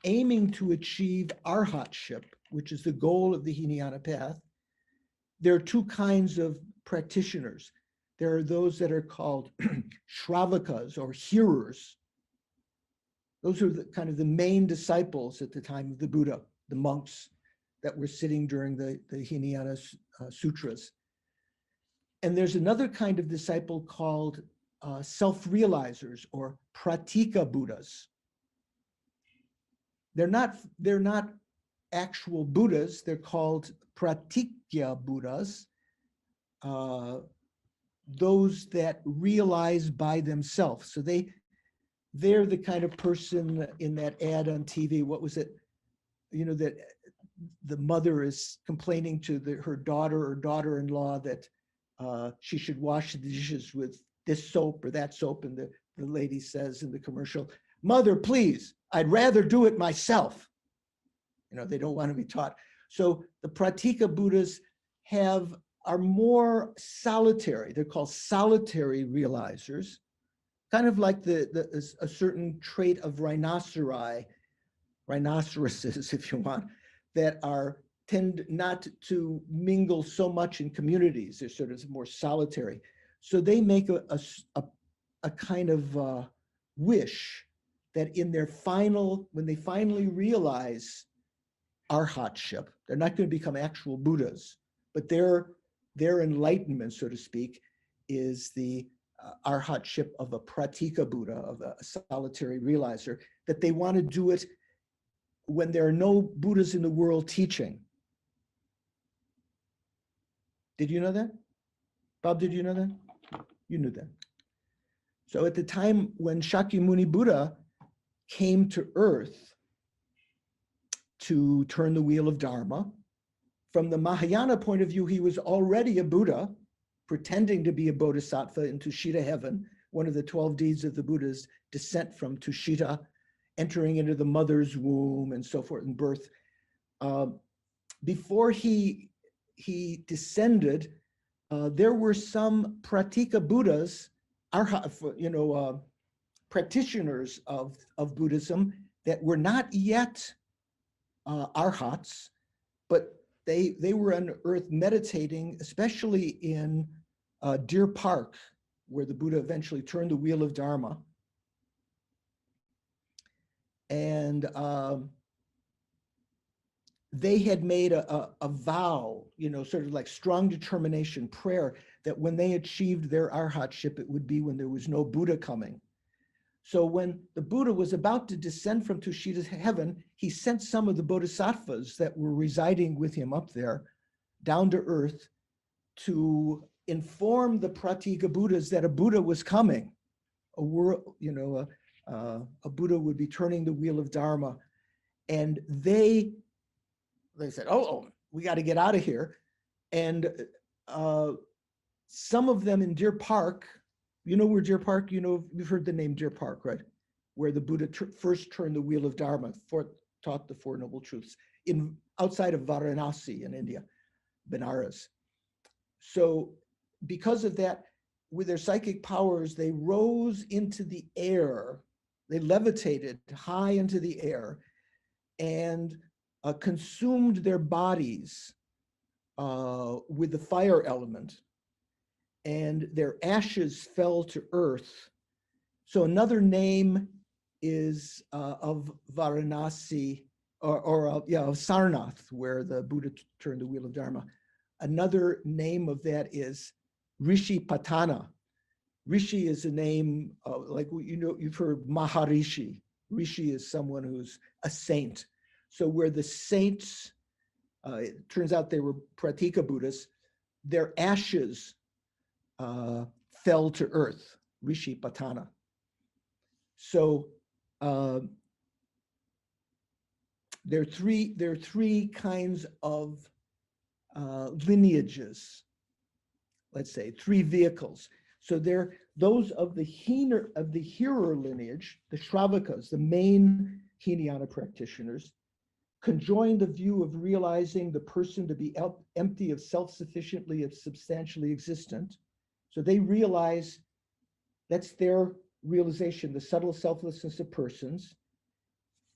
aiming to achieve arhatship, which is the goal of the Hinayana path, there are two kinds of practitioners. There are those that are called Shravakas or hearers. Those are the kind of the main disciples at the time of the Buddha, the monks that were sitting during the Hinayana sutras. And there's another kind of disciple called self-realizers or pratika Buddhas. They're not actual Buddhas. They're called pratikya Buddhas, those that realize by themselves. So they're the kind of person in that ad on TV. What was it? You know, that the mother is complaining to her daughter or daughter-in-law that she should wash the dishes with this soap or that soap. And the lady says in the commercial, "Mother, please, I'd rather do it myself." You know, they don't want to be taught. So the pratika Buddhas are more solitary. They're called solitary realizers, kind of like a certain trait of rhinoceroses, if you want, that tend not to mingle so much in communities. They're sort of more solitary. So they make a kind of wish that when they finally realize arhatship, they're not going to become actual Buddhas, but their enlightenment, so to speak, is the arhatship of a pratika Buddha, of a solitary realizer, that they want to do it when there are no Buddhas in the world teaching. Did you know that? Bob, did you know that? You knew that. So at the time when Shakyamuni Buddha came to earth to turn the wheel of Dharma, from the Mahayana point of view, he was already a Buddha, pretending to be a bodhisattva in Tushita heaven, one of the 12 deeds of the Buddha's descent from Tushita, entering into the mother's womb and so forth, and birth. Before he descended, there were some pratika Buddhas, practitioners of Buddhism that were not yet arhats, but they were on earth meditating, especially in Deer Park, where the Buddha eventually turned the wheel of Dharma. And they had made a vow, sort of like strong determination prayer, that when they achieved their arhatship, it would be when there was no Buddha coming. So when the Buddha was about to descend from Tushita's heaven, he sent some of the bodhisattvas that were residing with him up there down to earth to inform the pratika Buddhas that a Buddha was coming. A Buddha would be turning the wheel of Dharma. And they said, oh, we got to get out of here. And some of them in Deer Park, you know where Deer Park, you've heard the name Deer Park, right? Where the Buddha first turned the wheel of Dharma, taught the Four Noble Truths, outside of Varanasi in India, Benares. So because of that, with their psychic powers, they rose into the air, they levitated high into the air and consumed their bodies with the fire element, and their ashes fell to earth. So another name is of Varanasi, or of Sarnath, where the Buddha turned the wheel of Dharma. Another name of that is Rishi Patana. Rishi is a name, like you've heard Maharishi. Rishi is someone who's a saint. So where the saints, it turns out they were Pratika Buddhists, their ashes fell to earth, Rishi Patana. So there are three kinds of lineages, let's say, three vehicles. So they're those of the hearer lineage, the Shravakas, the main Hinayana practitioners, conjoin the view of realizing the person to be empty of self-sufficiently, of substantially existent. So they realize that's their realization, the subtle selflessness of persons.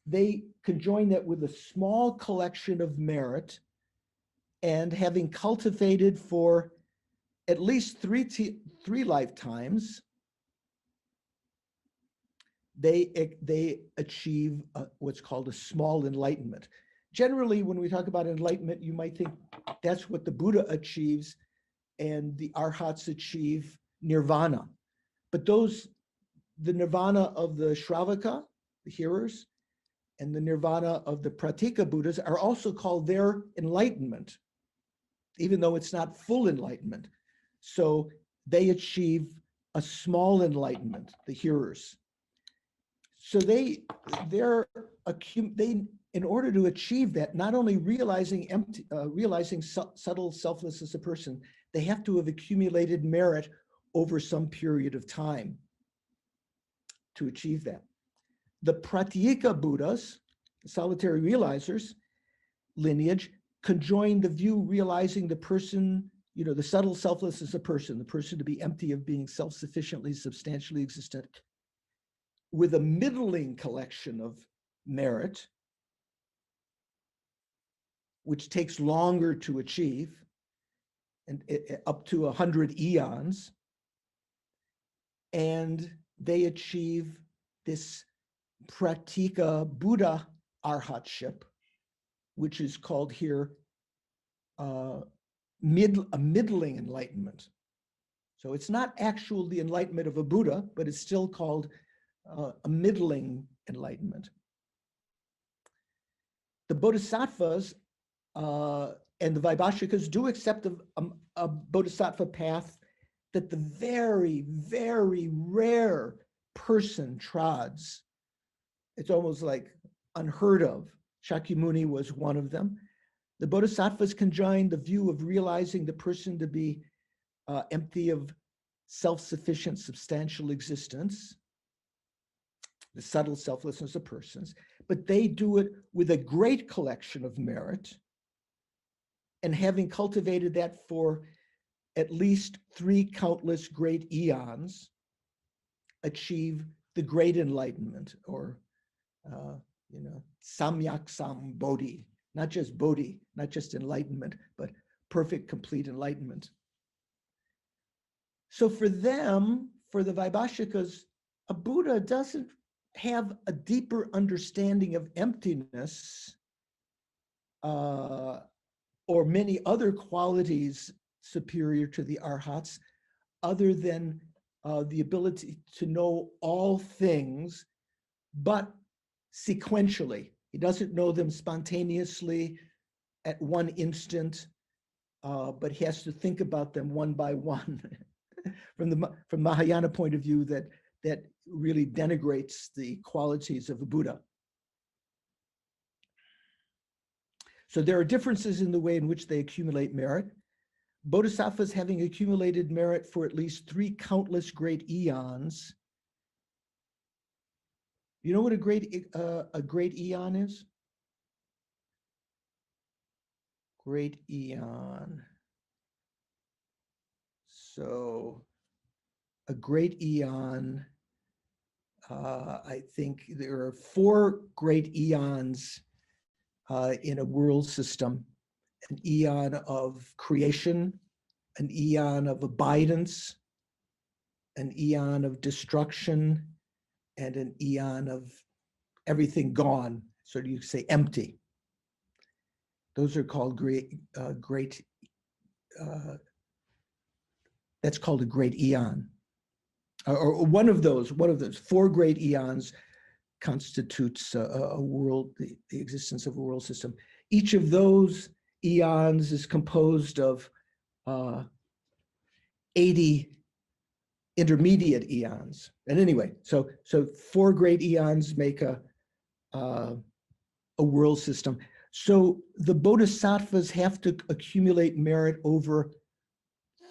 They conjoin that with a small collection of merit, and having cultivated for at least three lifetimes, they achieve what's called a small enlightenment. Generally, when we talk about enlightenment, you might think that's what the Buddha achieves and the Arhats achieve nirvana. But the nirvana of the Shravaka, the hearers, and the nirvana of the Pratika Buddhas are also called their enlightenment, even though it's not full enlightenment. So they achieve a small enlightenment, the hearers. So they, in order to achieve that, not only realizing subtle selflessness of a person, they have to have accumulated merit over some period of time to achieve that. The Pratyeka Buddhas, the solitary realizers lineage, conjoin the view realizing the person, the subtle selflessness of a person, the person to be empty of being self-sufficiently, substantially existent, with a middling collection of merit, which takes longer to achieve, and up to 100 eons. And they achieve this Pratika Buddha arhatship, which is called here a middling enlightenment. So it's not actual the enlightenment of a Buddha, but it's still called a middling enlightenment. The Bodhisattvas and the Vaibhashikas do accept a Bodhisattva path that the very, very rare person trods. It's almost like unheard of. Shakyamuni was one of them. The Bodhisattvas conjoin the view of realizing the person to be empty of self-sufficient substantial existence, the subtle selflessness of persons, but they do it with a great collection of merit, and having cultivated that for at least 3 countless great eons, achieve the great enlightenment, or samyak sam bodhi, not just bodhi, not just enlightenment, but perfect, complete enlightenment. So for them, for the Vaibhashikas, a Buddha doesn't have a deeper understanding of emptiness or many other qualities superior to the Arhats, other than the ability to know all things, but sequentially. He doesn't know them spontaneously at one instant, but he has to think about them one by one. From Mahayana point of view, that really denigrates the qualities of a Buddha. So there are differences in the way in which they accumulate merit. Bodhisattvas, having accumulated merit for at least 3 countless great eons. You know what a great eon is? Great eon. So a great eon. I think there are 4 great eons in a world system: an eon of creation, an eon of abidance, an eon of destruction, and an eon of everything gone. So you say empty. Those are called great. That's called a great eon. Or one of those 4 great eons constitutes a world, the existence of a world system. Each of those eons is composed of 80 intermediate eons. And anyway, so 4 great eons make a world system. So the bodhisattvas have to accumulate merit over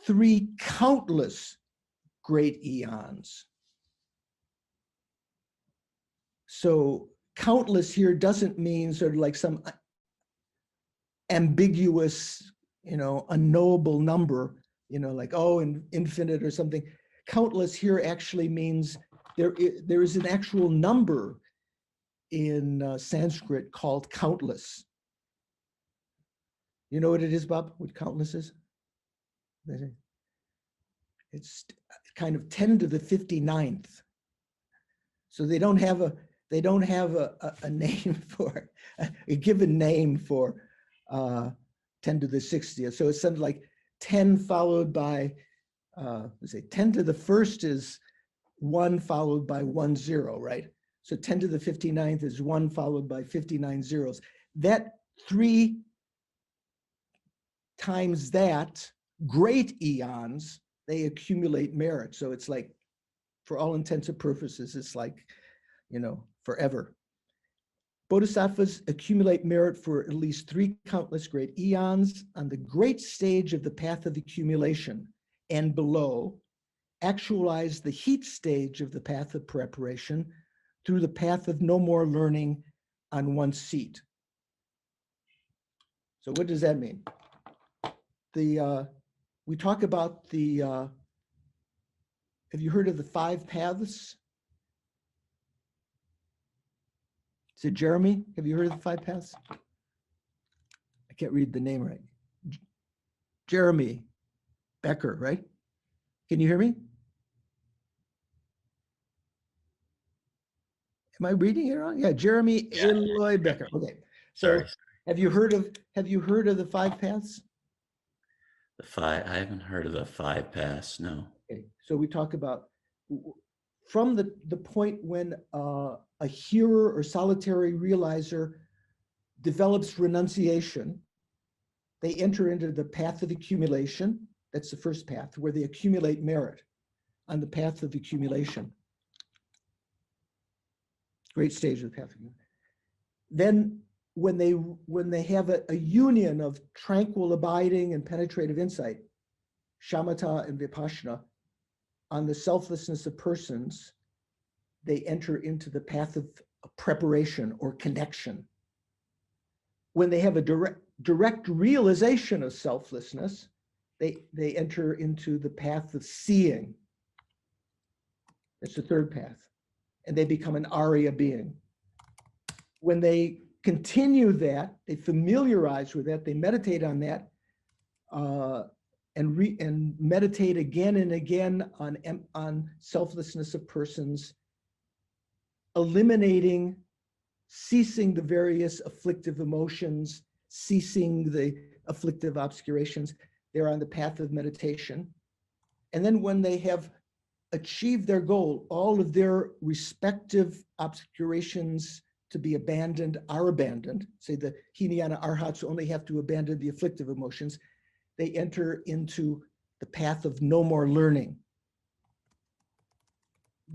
3 countless great eons. So countless here doesn't mean sort of like some ambiguous, unknowable number, like, oh, infinite or something. Countless here actually means there is an actual number in Sanskrit called countless. You know what it is, Bob? What countless is? It's kind of 10 to the 59th. So they don't have a name for a given name for 10 to the 60th. So it's something like 10 followed by let's say 10 to the 1st is 1 followed by 1 0, right? So 10 to the 59th is 1 followed by 59 zeros. That 3 times that great eons, they accumulate merit. So it's like, for all intents and purposes, it's like, forever. Bodhisattvas accumulate merit for at least 3 countless great eons on the great stage of the path of accumulation, and below, actualize the heat stage of the path of preparation through the path of no more learning on one seat. So what does that mean? We talk about have you heard of the 5 paths? Is it Jeremy? Have you heard of the 5 paths? I can't read the name right. Jeremy Becker, right? Can you hear me? Am I reading it wrong? Yeah, Jeremy Eloy Becker. Okay. So Sorry. have you heard of the 5 paths? I haven't heard of the 5 paths, no. Okay. So we talk about from the point when a hearer or solitary realizer develops renunciation, they enter into the path of accumulation. That's the first path, where they accumulate merit on the path of accumulation. Great stage of the path. Then when they have a union of tranquil abiding and penetrative insight, shamatha and vipassana, on the selflessness of persons, they enter into the path of preparation or connection. When they have a direct realization of selflessness, they enter into the path of seeing. That's the 3rd path. And they become an Arya being. When they continue that, they familiarize with that, they meditate on that, and meditate again and again on selflessness of persons, ceasing the various afflictive emotions, ceasing the afflictive obscurations. They're on the path of meditation. And then when they have achieved their goal, all of their respective obscurations to be abandoned are abandoned. Say the Hinayana Arhats only have to abandon the afflictive emotions. They enter into the path of no more learning.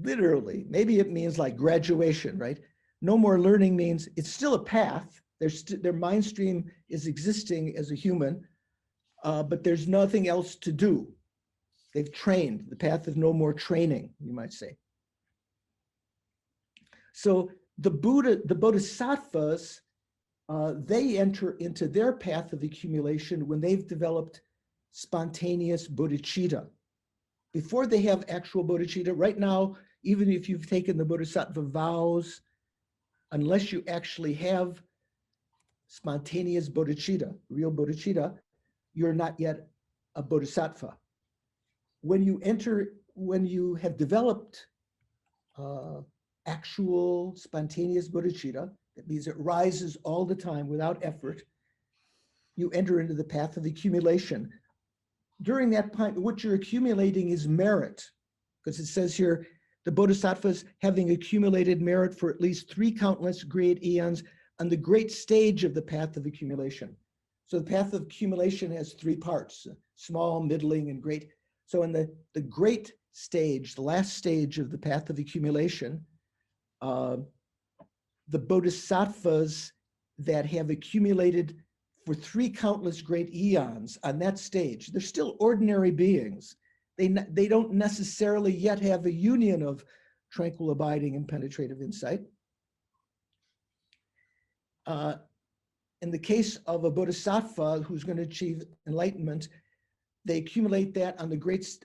Literally, maybe it means like graduation, right? No more learning means it's still a path. Their mind stream is existing as a human, but there's nothing else to do. They've trained, the path of no more training, you might say. So the bodhisattvas, they enter into their path of accumulation when they've developed spontaneous bodhicitta. before they have actual bodhicitta. Right now, even if you've taken the bodhisattva vows, unless you actually have spontaneous bodhicitta, real bodhicitta, you're not yet a bodhisattva. When you have developed actual spontaneous bodhicitta, that means it rises all the time without effort, you enter into the path of accumulation. During that point, what you're accumulating is merit, because it says here, the bodhisattvas having accumulated merit for at least 3 countless great eons on the great stage of the path of accumulation. So the path of accumulation has 3 parts, small, middling, and great. So in the great stage, the last stage of the path of accumulation, the bodhisattvas that have accumulated for 3 countless great eons on that stage, they're still ordinary beings. They don't necessarily yet have a union of tranquil abiding and penetrative insight. In the case of a bodhisattva who's going to achieve enlightenment, they accumulate that on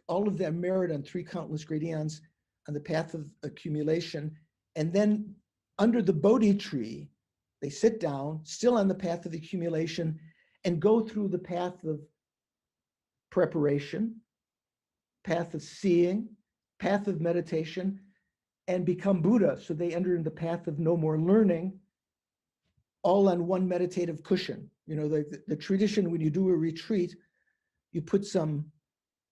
all of that merit on 3 countless great eons on the path of accumulation. And then under the Bodhi tree, they sit down, still on the path of accumulation, and go through the path of preparation, path of seeing, path of meditation, and become Buddha. So they enter in the path of no more learning, all on one meditative cushion. You know, the tradition, when you do a retreat, you put some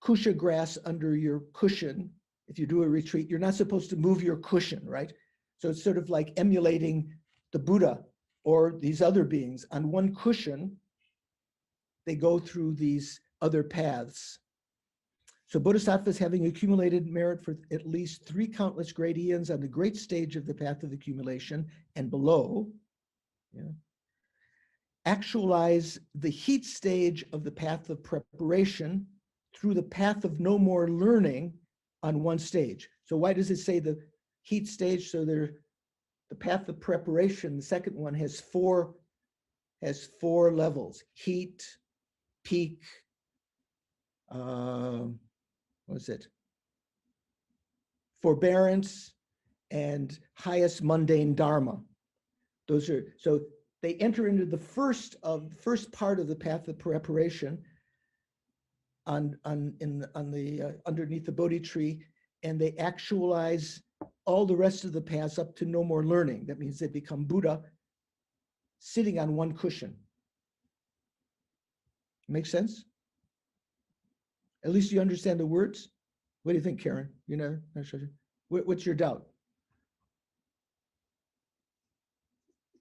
kusha grass under your cushion. If you do a retreat, you're not supposed to move your cushion, right? So it's sort of like emulating the Buddha or these other beings. On one cushion, they go through these other paths. So bodhisattvas having accumulated merit for at least 3 countless great eons on the great stage of the path of accumulation and below, actualize the heat stage of the path of preparation through the path of no more learning on one stage. So why does it say the heat stage? So the path of preparation, the second one, has four levels: heat, peak, forbearance, and highest mundane dharma. Those are, so they enter into the first part of the path of preparation underneath the Bodhi tree, and they actualize all the rest of the paths up to no more learning. That means they become Buddha sitting on one cushion. Make sense? At least you understand the words? What do you think, Karen? You know, what's your doubt?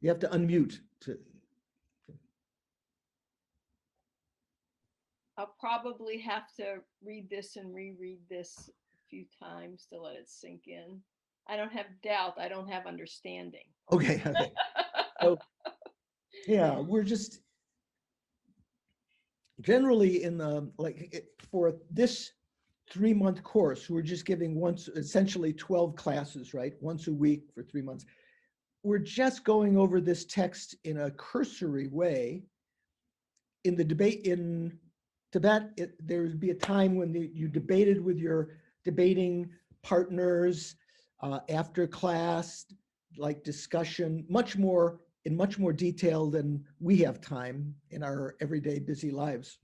You have to unmute. I'll probably have to read this and reread this a few times to let it sink in. I don't have doubt. I don't have understanding. Okay. So, yeah, we're just generally in the, for this 3-month course, we're just giving essentially 12 classes, right? Once a week for 3 months. We're just going over this text in a cursory way. In the debate in Tibet, there would be a time when you debated with your debating partners after class, like discussion, in much more detail than we have time in our everyday busy lives.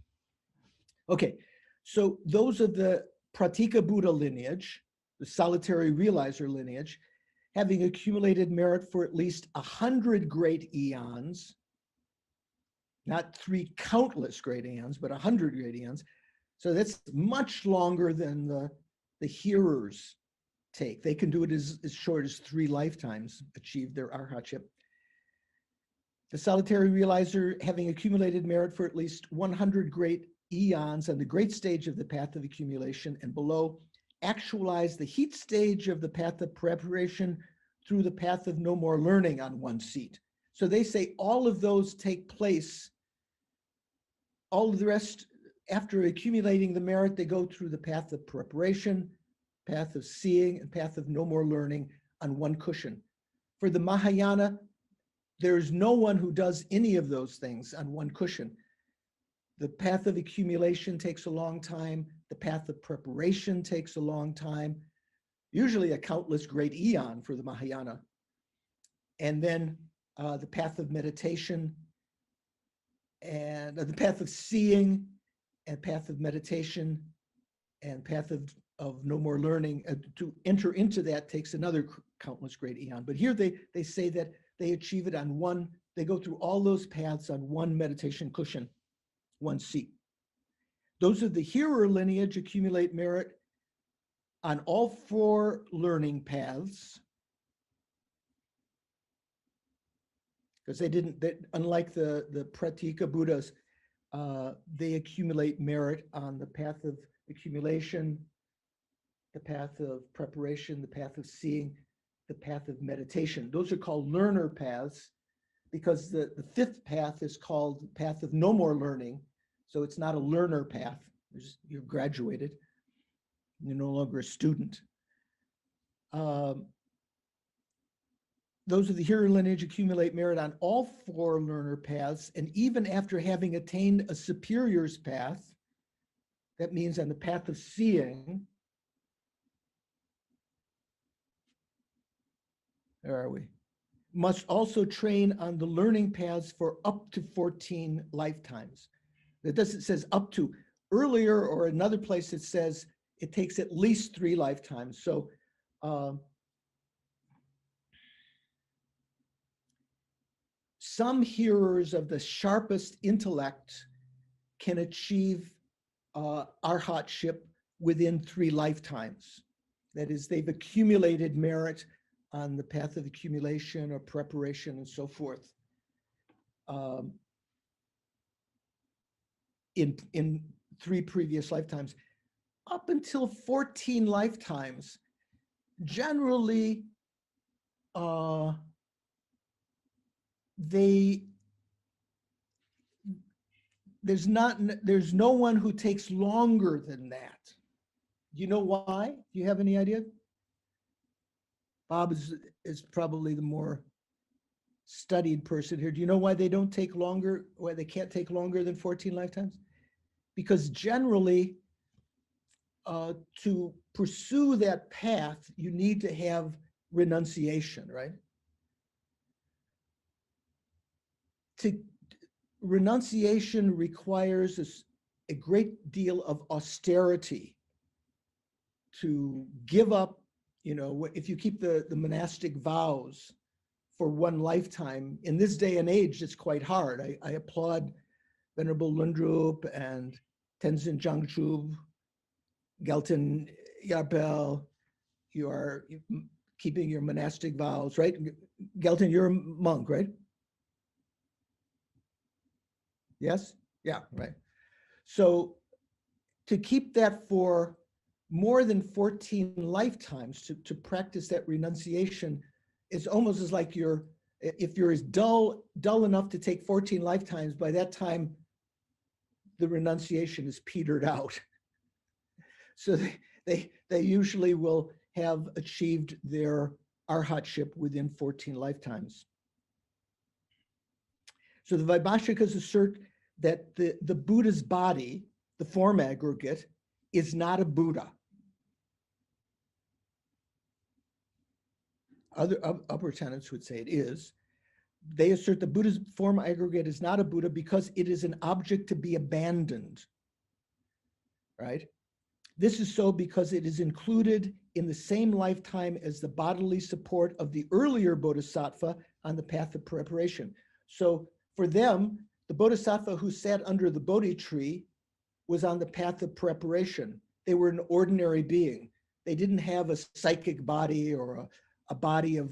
Okay, so those are the Pratika Buddha lineage, the solitary realizer lineage, having accumulated merit for at least 100 great eons, not 3 countless great eons, but 100 great eons. So that's much longer than the hearers take. They can do it as short as 3 lifetimes, achieve their arhatship. The solitary realizer having accumulated merit for at least 100 great eons on the great stage of the path of accumulation and below, actualize the heat stage of the path of preparation through the path of no more learning on one seat. So they say all of those take place, all of the rest, after accumulating the merit, they go through the path of preparation, path of seeing, and path of no more learning on one cushion. For the Mahayana, there's no one who does any of those things on one cushion. The path of accumulation takes a long time. The path of preparation takes a long time, usually a countless great eon for the Mahayana. And then the path of meditation and the path of seeing and path of meditation and path of no more learning. To enter into that takes another countless great eon. But here they say that they achieve it on one, they go through all those paths on one meditation cushion, one seat. Those of the hearer lineage accumulate merit on all four learning paths, because unlike the Pratika Buddhas, they accumulate merit on the path of accumulation, the path of preparation, the path of seeing, the path of meditation. Those are called learner paths, because the fifth path is called the path of no more learning. So it's not a learner path. You've graduated. You're no longer a student. Those of the hearer lineage accumulate merit on all four learner paths, and even after having attained a superior's path, that means on the path of seeing, where are we? Must also train on the learning paths for up to 14 lifetimes. It doesn't says up to. Earlier or another place it says it takes at least 3 lifetimes. So some hearers of the sharpest intellect can achieve arhatship within 3 lifetimes. That is, they've accumulated merit on the path of accumulation or preparation and so forth. In 3 previous lifetimes, up until 14 lifetimes, generally there's no one who takes longer than that. Do you know why? Do you have any idea? Bob is probably the more studied person here. Do you know why they don't take longer, why they can't take longer than 14 lifetimes? Because generally, to pursue that path, you need to have renunciation, right? Renunciation requires a great deal of austerity to give up. If you keep the monastic vows for one lifetime, in this day and age, it's quite hard. I applaud Venerable Lundrup and Tenzin Jangchub, Gelton Yarbel. You are keeping your monastic vows, right? Gelton, you're a monk, right? Yes? Yeah, right. So to keep that for more than 14 lifetimes, to practice that renunciation, it's almost as like if you're as dull enough to take 14 lifetimes, by that time, the renunciation is petered out. So they usually will have achieved their arhatship within 14 lifetimes. So the Vaibhashikas assert that the Buddha's body, the form aggregate, is not a Buddha. Other upper tenets would say it is. They assert the Buddha's form aggregate is not a Buddha because it is an object to be abandoned, right? This is so because it is included in the same lifetime as the bodily support of the earlier bodhisattva on the path of preparation. So for them, the bodhisattva who sat under the Bodhi tree was on the path of preparation. They were an ordinary being. They didn't have a psychic body or a body of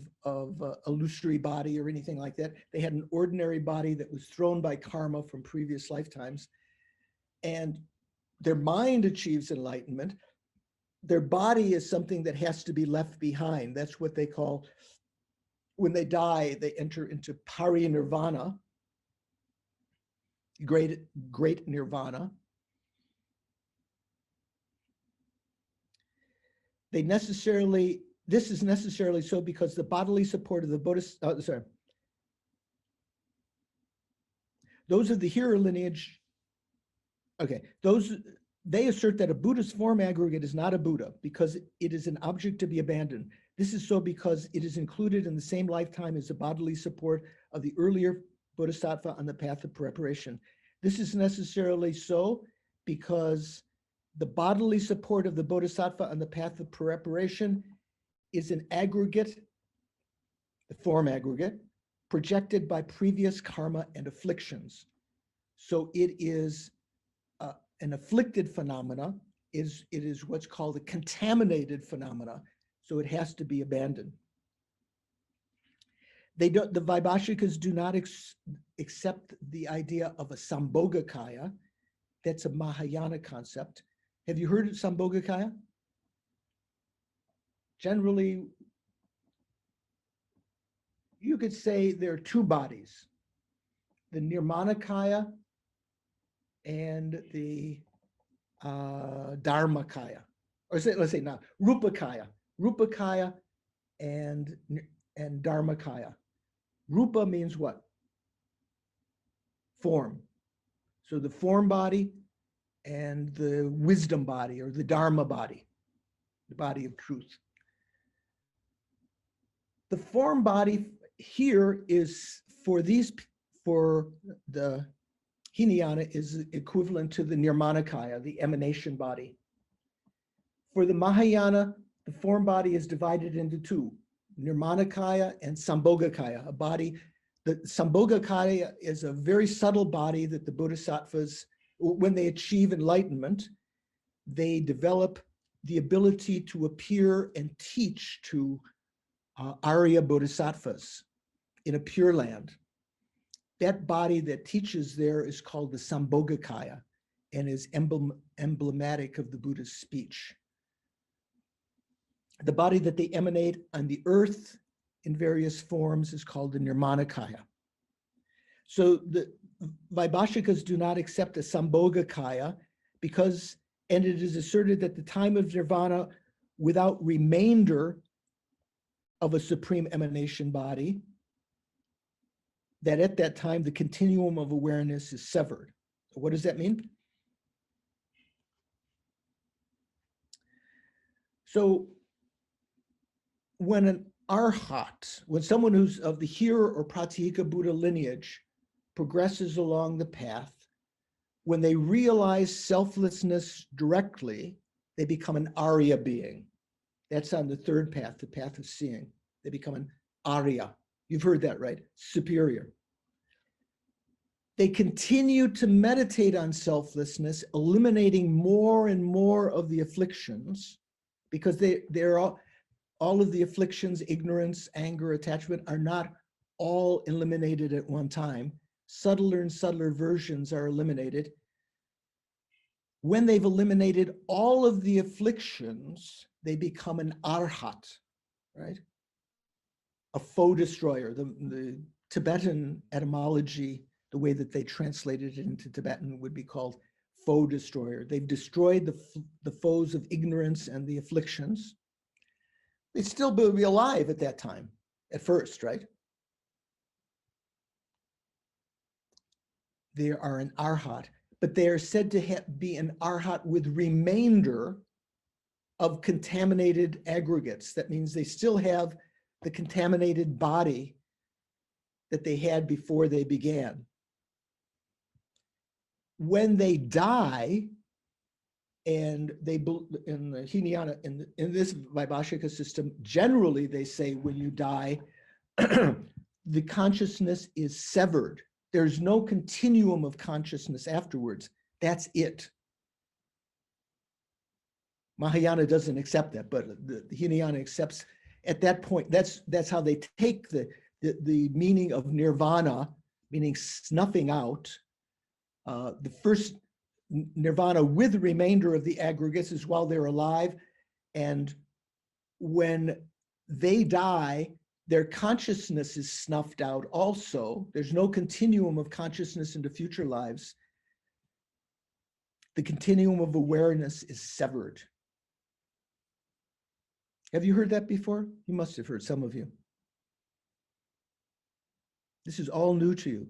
illusory body or anything like that. They had an ordinary body that was thrown by karma from previous lifetimes. And their mind achieves enlightenment. Their body is something that has to be left behind. That's what they call, when they die, they enter into parinirvana, great nirvana. This is necessarily so because the bodily support of the Bodhisattva, those of the hearer lineage, okay, those they assert that a Buddhist form aggregate is not a Buddha because it is an object to be abandoned. This is so because it is included in the same lifetime as the bodily support of the earlier Bodhisattva on the path of preparation. This is necessarily so because the bodily support of the Bodhisattva on the path of preparation is an aggregate, the form aggregate, projected by previous karma and afflictions. So it is an afflicted phenomena, it is what's called a contaminated phenomena, so it has to be abandoned. The Vaibhashikas do not accept the idea of a Sambogokaya. That's a Mahayana concept. Have you heard of Sambogokaya? Generally, you could say there are two bodies, the Nirmanakaya and the Dharmakaya, or let's say now Rupakaya and Dharmakaya. Rupa means what? Form. So the form body and the wisdom body, or the Dharma body, the body of truth. The form body here is for the Hinayana is equivalent to the Nirmanakaya, the emanation body. For the Mahayana, the form body is divided into two, Nirmanakaya and Sambogokaya, a body. The Sambogokaya is a very subtle body that the Bodhisattvas, when they achieve enlightenment, they develop the ability to appear and teach to Arya Bodhisattvas in a pure land. That body that teaches there is called the Sambogokaya and is emblematic of the Buddha's speech. The body that they emanate on the earth in various forms is called the Nirmanakaya. So the Vaibhashikas do not accept a Sambogokaya because, and it is asserted that the time of nirvana without remainder of a supreme emanation body, that at that time the continuum of awareness is severed. What does that mean? So when an arhat, when someone who's of the Hira or Pratyeka Buddha lineage progresses along the path, when they realize selflessness directly, they become an Arya being. That's on the third path, the path of seeing. They become an Arya. You've heard that, right? Superior. They continue to meditate on selflessness, eliminating more and more of the afflictions, because they're all of the afflictions, ignorance, anger, attachment, are not all eliminated at one time. Subtler and subtler versions are eliminated. When they've eliminated all of the afflictions, they become an arhat, right? A foe destroyer. The Tibetan etymology, the way that they translated it into Tibetan, would be called foe destroyer. They've destroyed the foes of ignorance and the afflictions. They'd still be alive at that time, at first, right? They are an arhat, but they are said to be an arhat with remainder of contaminated aggregates. That means they still have the contaminated body that they had before they began. When they die, and they in the Hinayana, in this Vaibhashika system, generally they say when you die, the consciousness is severed. There's no continuum of consciousness afterwards. That's it. Mahayana doesn't accept that, but the Hinayana accepts at that point. That's how they take the meaning of nirvana, meaning snuffing out. The first nirvana with the remainder of the aggregates is while they're alive, and when they die, their consciousness is snuffed out also. There's no continuum of consciousness into future lives. The continuum of awareness is severed. Have you heard that before? You must have heard, some of you. This is all new to you.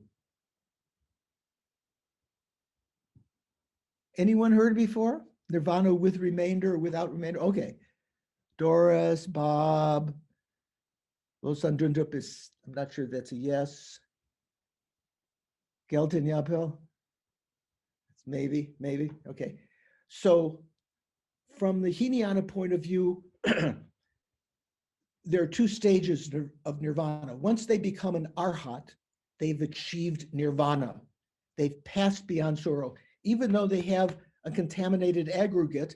Anyone heard before? Nirvana with remainder or without remainder? Okay. Doris, Bob, Losan Dundup is, I'm not sure that's a yes. Gelton Yapel? Maybe. Okay. So from the Hinayana point of view, there are two stages of nirvana. Once they become an arhat, they've achieved nirvana. They've passed beyond sorrow. Even though they have a contaminated aggregate,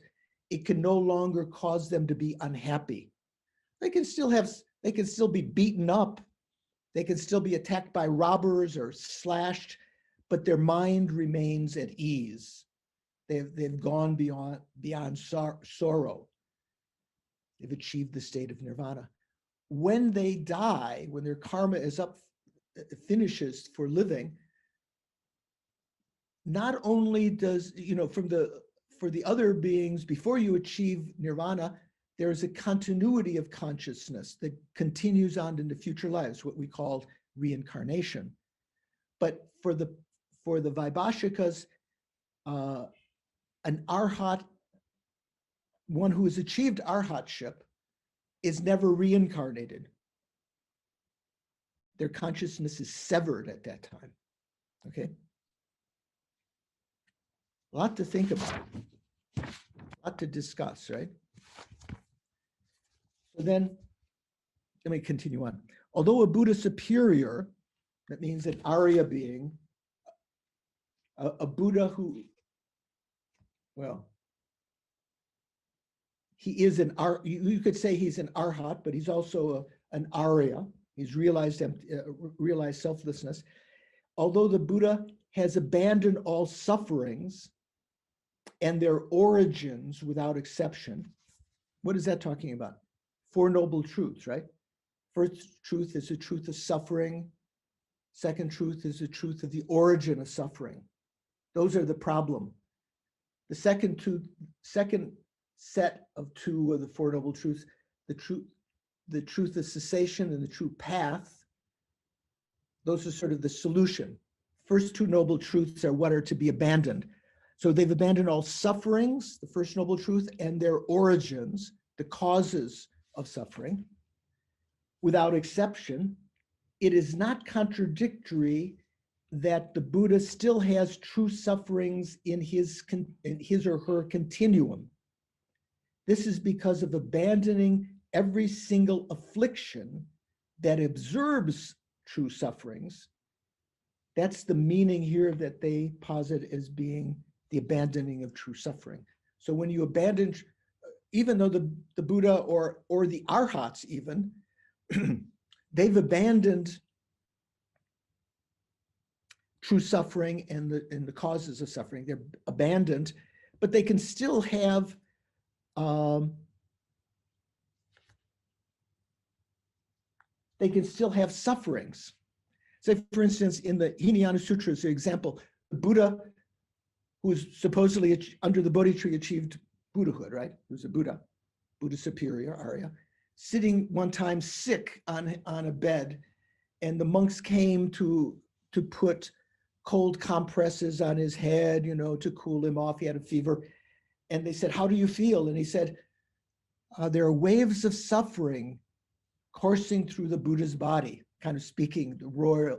it can no longer cause them to be unhappy. They can still be beaten up. They can still be attacked by robbers or slashed, but their mind remains at ease. They've gone beyond sorrow. They've achieved the state of nirvana. When they die, when their karma is up, finishes for living, not only does, for the other beings, before you achieve nirvana, there is a continuity of consciousness that continues on into future lives, what we call reincarnation. But for the Vaibhashikas, an arhat, one who has achieved arhatship, is never reincarnated. Their consciousness is severed at that time. Okay? A lot to think about, a lot to discuss, right? So then, let me continue on. Although a Buddha superior, that means an Arya being, a Buddha who, well, he is you could say he's an arhat, but he's also an Arya. He's realized selflessness. Although the Buddha has abandoned all sufferings and their origins without exception, what is that talking about? Four Noble Truths, right? First truth is the truth of suffering. Second truth is the truth of the origin of suffering. Those are the problem. The second set of two of the Four Noble Truths, the truth of cessation and the true path, those are sort of the solution. First two noble truths are what are to be abandoned. So they've abandoned all sufferings, the first noble truth, and their origins, the causes of suffering. Without exception, it is not contradictory that the Buddha still has true sufferings in his or her continuum. This is because of abandoning every single affliction that observes true sufferings. That's the meaning here that they posit as being the abandoning of true suffering. So when you abandon, even though the Buddha or the Arhats even, they've abandoned true suffering and the causes of suffering. They're abandoned, but they can still have sufferings. Say, for instance, in the Hinayana Sutras, the example, the Buddha, who was supposedly under the Bodhi tree achieved Buddhahood, right? Who's a Buddha superior, Arya, sitting one time sick on a bed, and the monks came to put cold compresses on his head, to cool him off. He had a fever. And they said, "How do you feel?" And he said, "There are waves of suffering coursing through the Buddha's body," kind of speaking the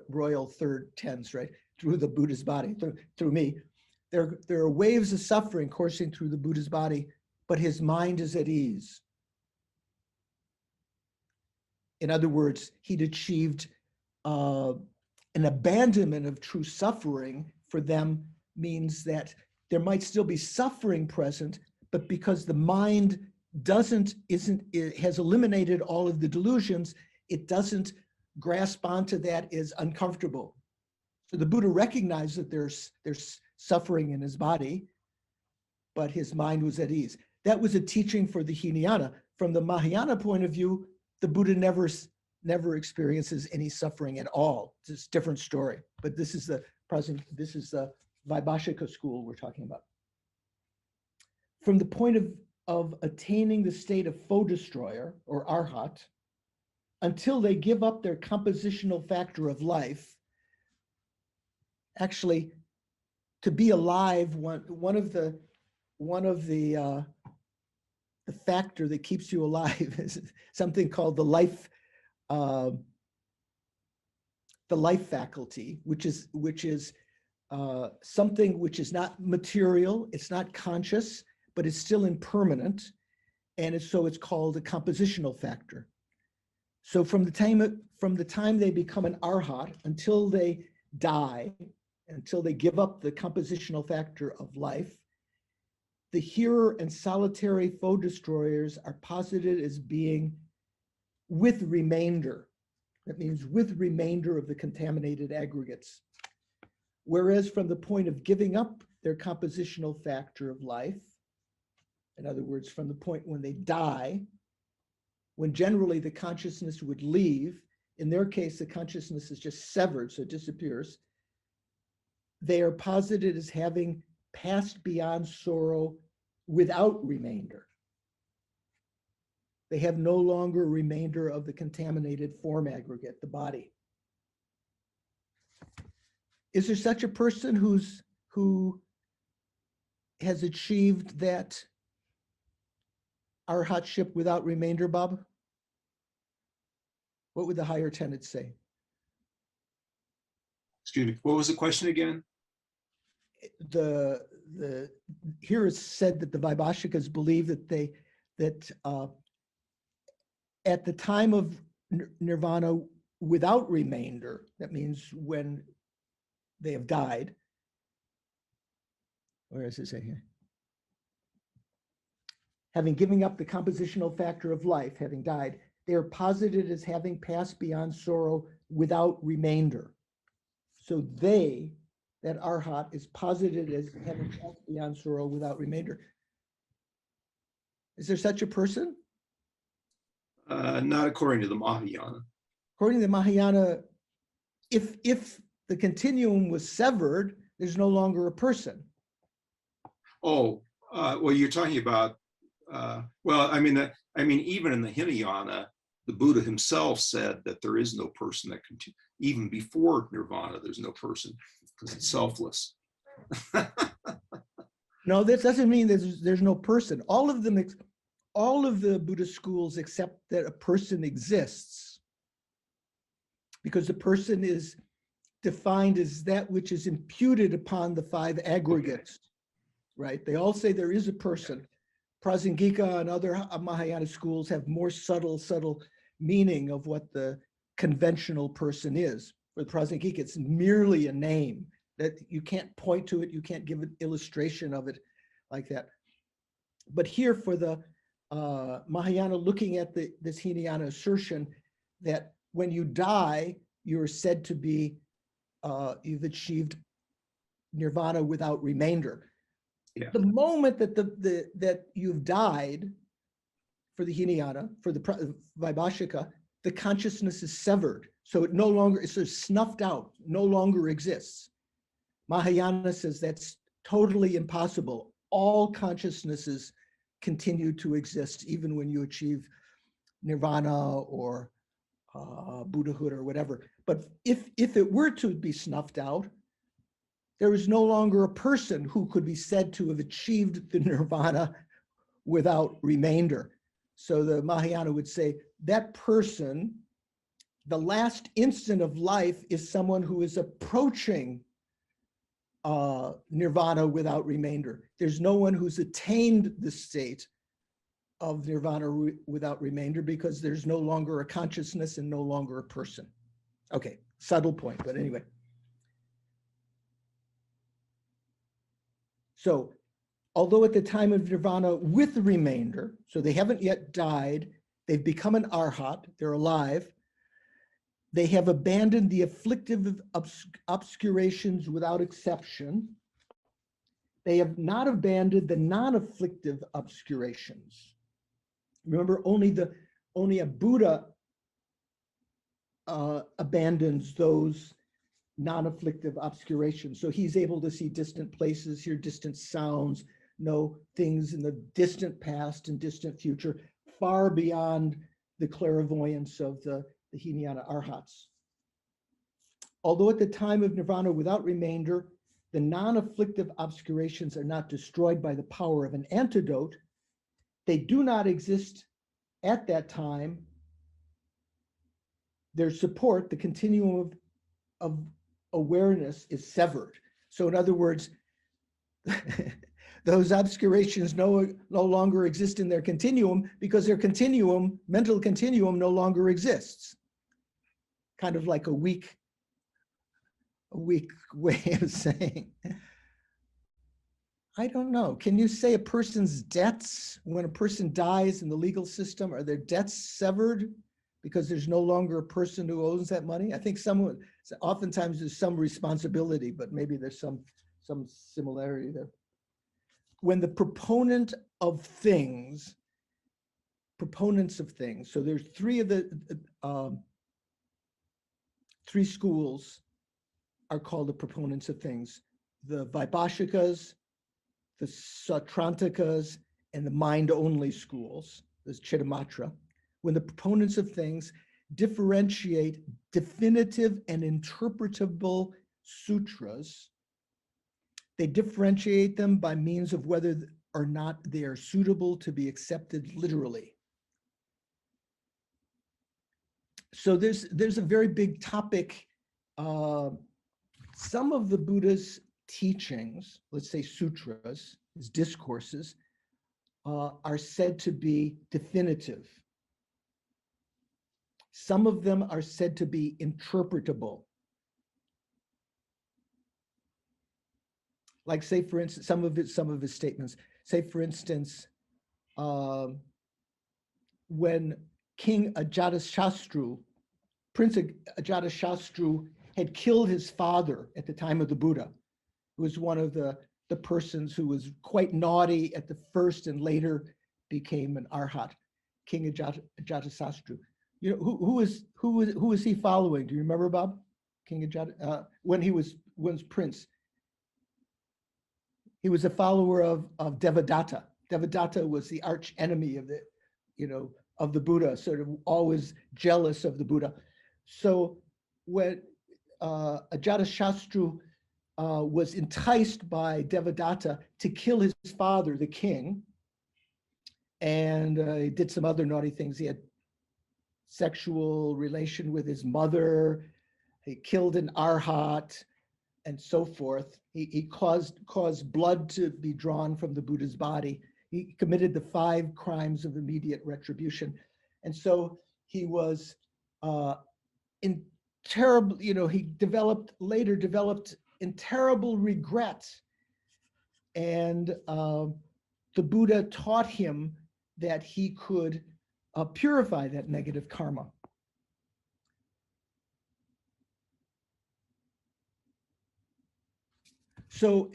royal third tense, right? Through the Buddha's body, through me. There are waves of suffering coursing through the Buddha's body, but his mind is at ease. In other words, he'd achieved an abandonment of true suffering. For them means that there might still be suffering present, but because the mind has eliminated all of the delusions, it doesn't grasp onto that as uncomfortable. So the Buddha recognized that there's suffering in his body, but his mind was at ease. That was a teaching for the Hinayana. From the Mahayana point of view, the Buddha never experiences any suffering at all. It's a different story. But this is the Vaibhashika school we're talking about. From the point of attaining the state of foe destroyer or arhat, until they give up their compositional factor of life, actually, to be alive, one of the factor that keeps you alive is something called the life faculty, which is something which is not material, it's not conscious, but it's still impermanent, and so it's called a compositional factor. So from the time they become an arhat until they die, until they give up the compositional factor of life, the hearer and solitary foe destroyers are posited as being with remainder. That means with remainder of the contaminated aggregates. Whereas from the point of giving up their compositional factor of life, in other words, from the point when they die, when generally the consciousness would leave, in their case, the consciousness is just severed, so it disappears. They are posited as having passed beyond sorrow without remainder. They have no longer a remainder of the contaminated form aggregate, the body. Is there such a person who has achieved that arhatship without remainder, Bob? What would the higher tenets say? Excuse me, what was the question again? Here it's said that the Vaibhashikas believe that at the time of nirvana without remainder, that means when they have died. Where does it say here? Having given up the compositional factor of life, having died, they are posited as having passed beyond sorrow without remainder. So that arhat is posited as having passed beyond sorrow without remainder. Is there such a person? Not according to the Mahayana. According to the Mahayana, if the continuum was severed, there's no longer a person. Oh, well, you're talking about, well, I mean, even in the Hinayana, the Buddha himself said that there is no person that can, even before nirvana, there's no person because it's selfless. No, this doesn't mean there's no person. All of the Buddhist schools accept that a person exists because the person is defined as that which is imputed upon the five aggregates, right? They all say there is a person. Prasangika and other Mahayana schools have more subtle meaning of what the conventional person is. For Prasangika, it's merely a name that you can't point to it, you can't give an illustration of it like that. But here for the Mahayana, looking at this Hinayana assertion that when you die, you're said to be, you've achieved nirvana without remainder. Yeah. The moment that that you've died, for the Hinayana, for the Vaibhashika, the consciousness is severed. So it no longer, it's sort of snuffed out, no longer exists. Mahayana says that's totally impossible. All consciousnesses continue to exist even when you achieve nirvana or Buddhahood or whatever. But if it were to be snuffed out, there is no longer a person who could be said to have achieved the nirvana without remainder. So the Mahayana would say that person, the last instant of life, is someone who is approaching nirvana without remainder. There's no one who's attained the state of nirvana without remainder because there's no longer a consciousness and no longer a person. Okay, subtle point, but anyway. So, although at the time of nirvana with remainder, so they haven't yet died, they've become an arhat, they're alive, they have abandoned the afflictive obscurations without exception. They have not abandoned the non-afflictive obscurations. Remember, only a Buddha abandons those non-afflictive obscurations. So he's able to see distant places, hear distant sounds, know things in the distant past and distant future, far beyond the clairvoyance of the Hinayana arhats. Although at the time of nirvana without remainder, the non-afflictive obscurations are not destroyed by the power of an antidote. They do not exist at that time. Their support, the continuum of awareness, is severed. So in other words, those obscurations no longer exist in their continuum because their continuum, mental continuum, no longer exists. Kind of like a weak way of saying. I don't know. Can you say a person's debts, when a person dies in the legal system, are their debts severed because there's no longer a person who owes that money? I think oftentimes there's some responsibility, but maybe there's some similarity there. When the proponents of things, so there's three of the three schools are called the proponents of things: the Vaibhashikas, the Sautrantikas, and the mind-only schools, this Chittamatra. When the proponents of things differentiate definitive and interpretable sutras, they differentiate them by means of whether or not they are suitable to be accepted literally. So there's a very big topic. Some of the Buddha's teachings, let's say sutras, his discourses, are said to be definitive. Some of them are said to be interpretable. Like, say, for instance, some of his statements. Say, for instance, when King Ajatasattu, Prince Ajatasattu, had killed his father at the time of the Buddha, who was one of the persons who was quite naughty at the first and later became an arhat, King Ajatasattu. You know, who was he following? Do you remember, Bob? King Ajatasattu, when he was prince. He was a follower of Devadatta. Devadatta was the arch enemy of the Buddha, sort of always jealous of the Buddha. So when Ajatasattu was enticed by Devadatta to kill his father, the king, and he did some other naughty things. He had sexual relation with his mother. He killed an arhat, and so forth. He caused blood to be drawn from the Buddha's body. He committed the 5 crimes of immediate retribution, and so he was in terrible. He later developed in terrible regret, and the Buddha taught him that he could purify that negative karma. So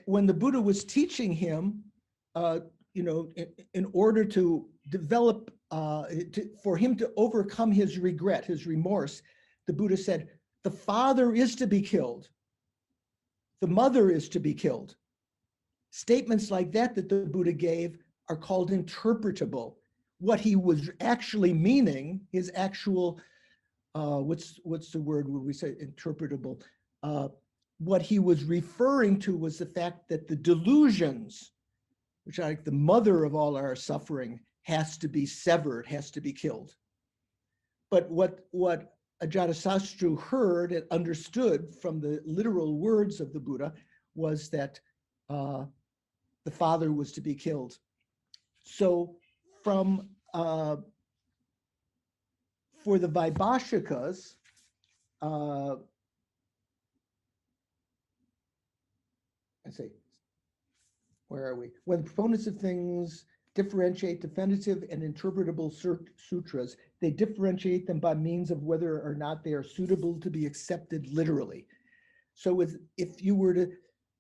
when the Buddha was teaching him, in order to develop, for him to overcome his regret, his remorse, the Buddha said, the father is to be killed. The mother is to be killed. Statements like that the Buddha gave are called interpretable. What he was actually meaning, his actual, what's the word when we say interpretable? What he was referring to was the fact that the delusions, which are like the mother of all our suffering, has to be severed, has to be killed. But what Ajatasattu heard and understood from the literal words of the Buddha was that the father was to be killed. So for the Vaibhashikas, where are we? When proponents of things differentiate definitive and interpretable sutras, they differentiate them by means of whether or not they are suitable to be accepted literally. So if you were to,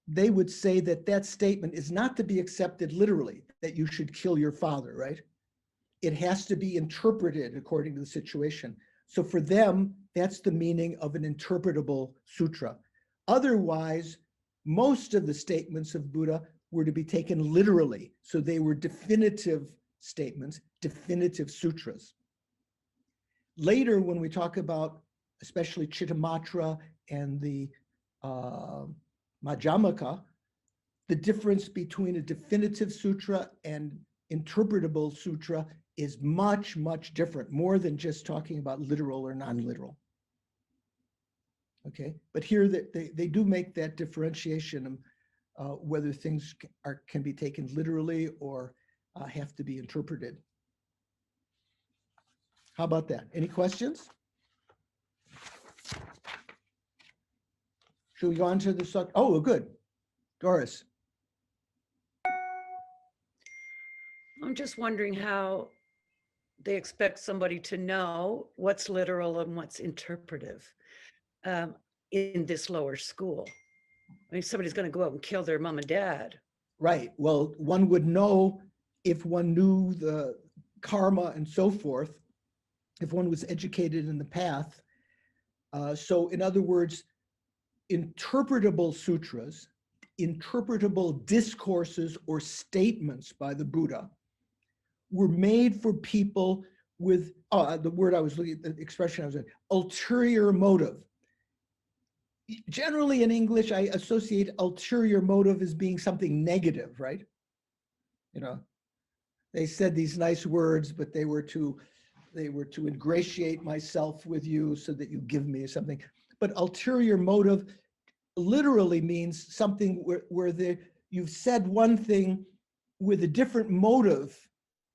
they would say that statement is not to be accepted literally, that you should kill your father, right? It has to be interpreted according to the situation. So for them, that's the meaning of an interpretable sutra. Otherwise, most of the statements of Buddha were to be taken literally. So they were definitive statements, definitive sutras. Later, when we talk about especially Chittamatra and the Madhyamaka, the difference between a definitive sutra and interpretable sutra is much, much different, more than just talking about literal or non-literal. Okay, but here they do make that differentiation, whether things can be taken literally or have to be interpreted. How about that? Any questions? Should we go on to the, oh, good. Doris. I'm just wondering how they expect somebody to know what's literal and what's interpretive in this lower school. I mean, somebody's going to go out and kill their mom and dad. Right. Well, one would know if one knew the karma and so forth, if one was educated in the path. So in other words, interpretable sutras, interpretable discourses or statements by the Buddha were made for people with, the word I was looking at, the expression I was in, ulterior motive. Generally in English, I associate ulterior motive as being something negative, right? You know, they said these nice words, but they were to ingratiate myself with you so that you give me something. But ulterior motive literally means something where you've said one thing with a different motive.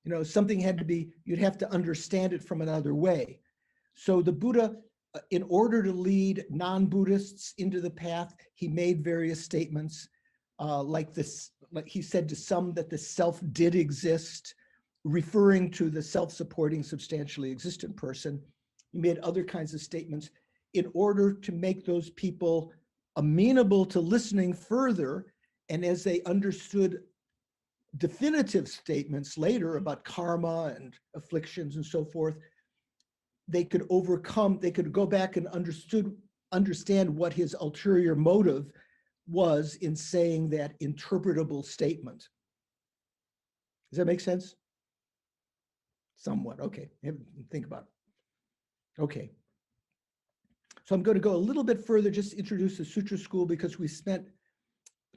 You know, something had to be, you'd have to understand it from another way. So the Buddha, in order to lead non-Buddhists into the path, he made various statements like this, like he said to some that the self did exist, referring to the self-supporting, substantially existent person. He made other kinds of statements in order to make those people amenable to listening further. And as they understood definitive statements later about karma and afflictions and so forth, they could overcome, they could go back and understand what his ulterior motive was in saying that interpretable statement. Does that make sense? Somewhat, okay, think about it. Okay. So I'm going to go a little bit further, just introduce the Suture School, because we spent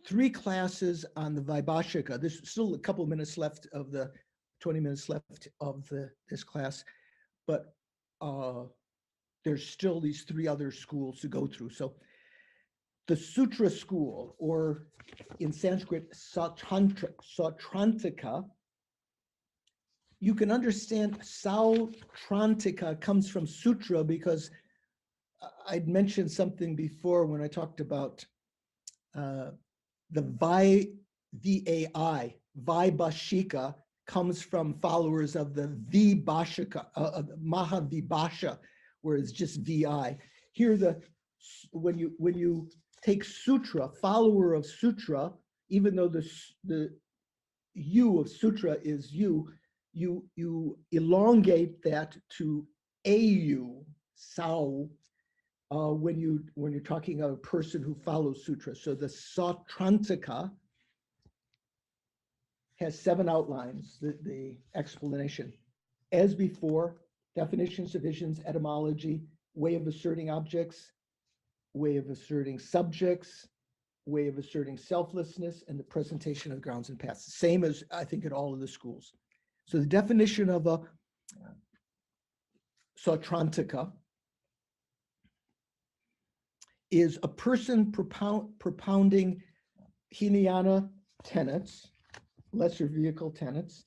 3 classes on the Vaibhashika. There's still a couple of minutes left of the 20 minutes left of this class, but there's still these 3 other schools to go through. So the Suture School, or in Sanskrit, Sautrantika, you can understand Sautrantika comes from sutra because I'd mentioned something before when I talked about the Vaibhashika comes from followers of the Vibhashika, Mahavibhasha, where it's just VI. Here, when you take sutra, follower of sutra, even though the U of sutra is you elongate that to AU, Sao, when you're talking of a person who follows sutra. So the Sautrantika has 7 outlines, the explanation. As before, definitions, divisions, etymology, way of asserting objects, way of asserting subjects, way of asserting selflessness, and the presentation of grounds and paths. Same as I think in all of the schools. So the definition of a Sautrantika is a person propounding Hinayana tenets, lesser vehicle tenets,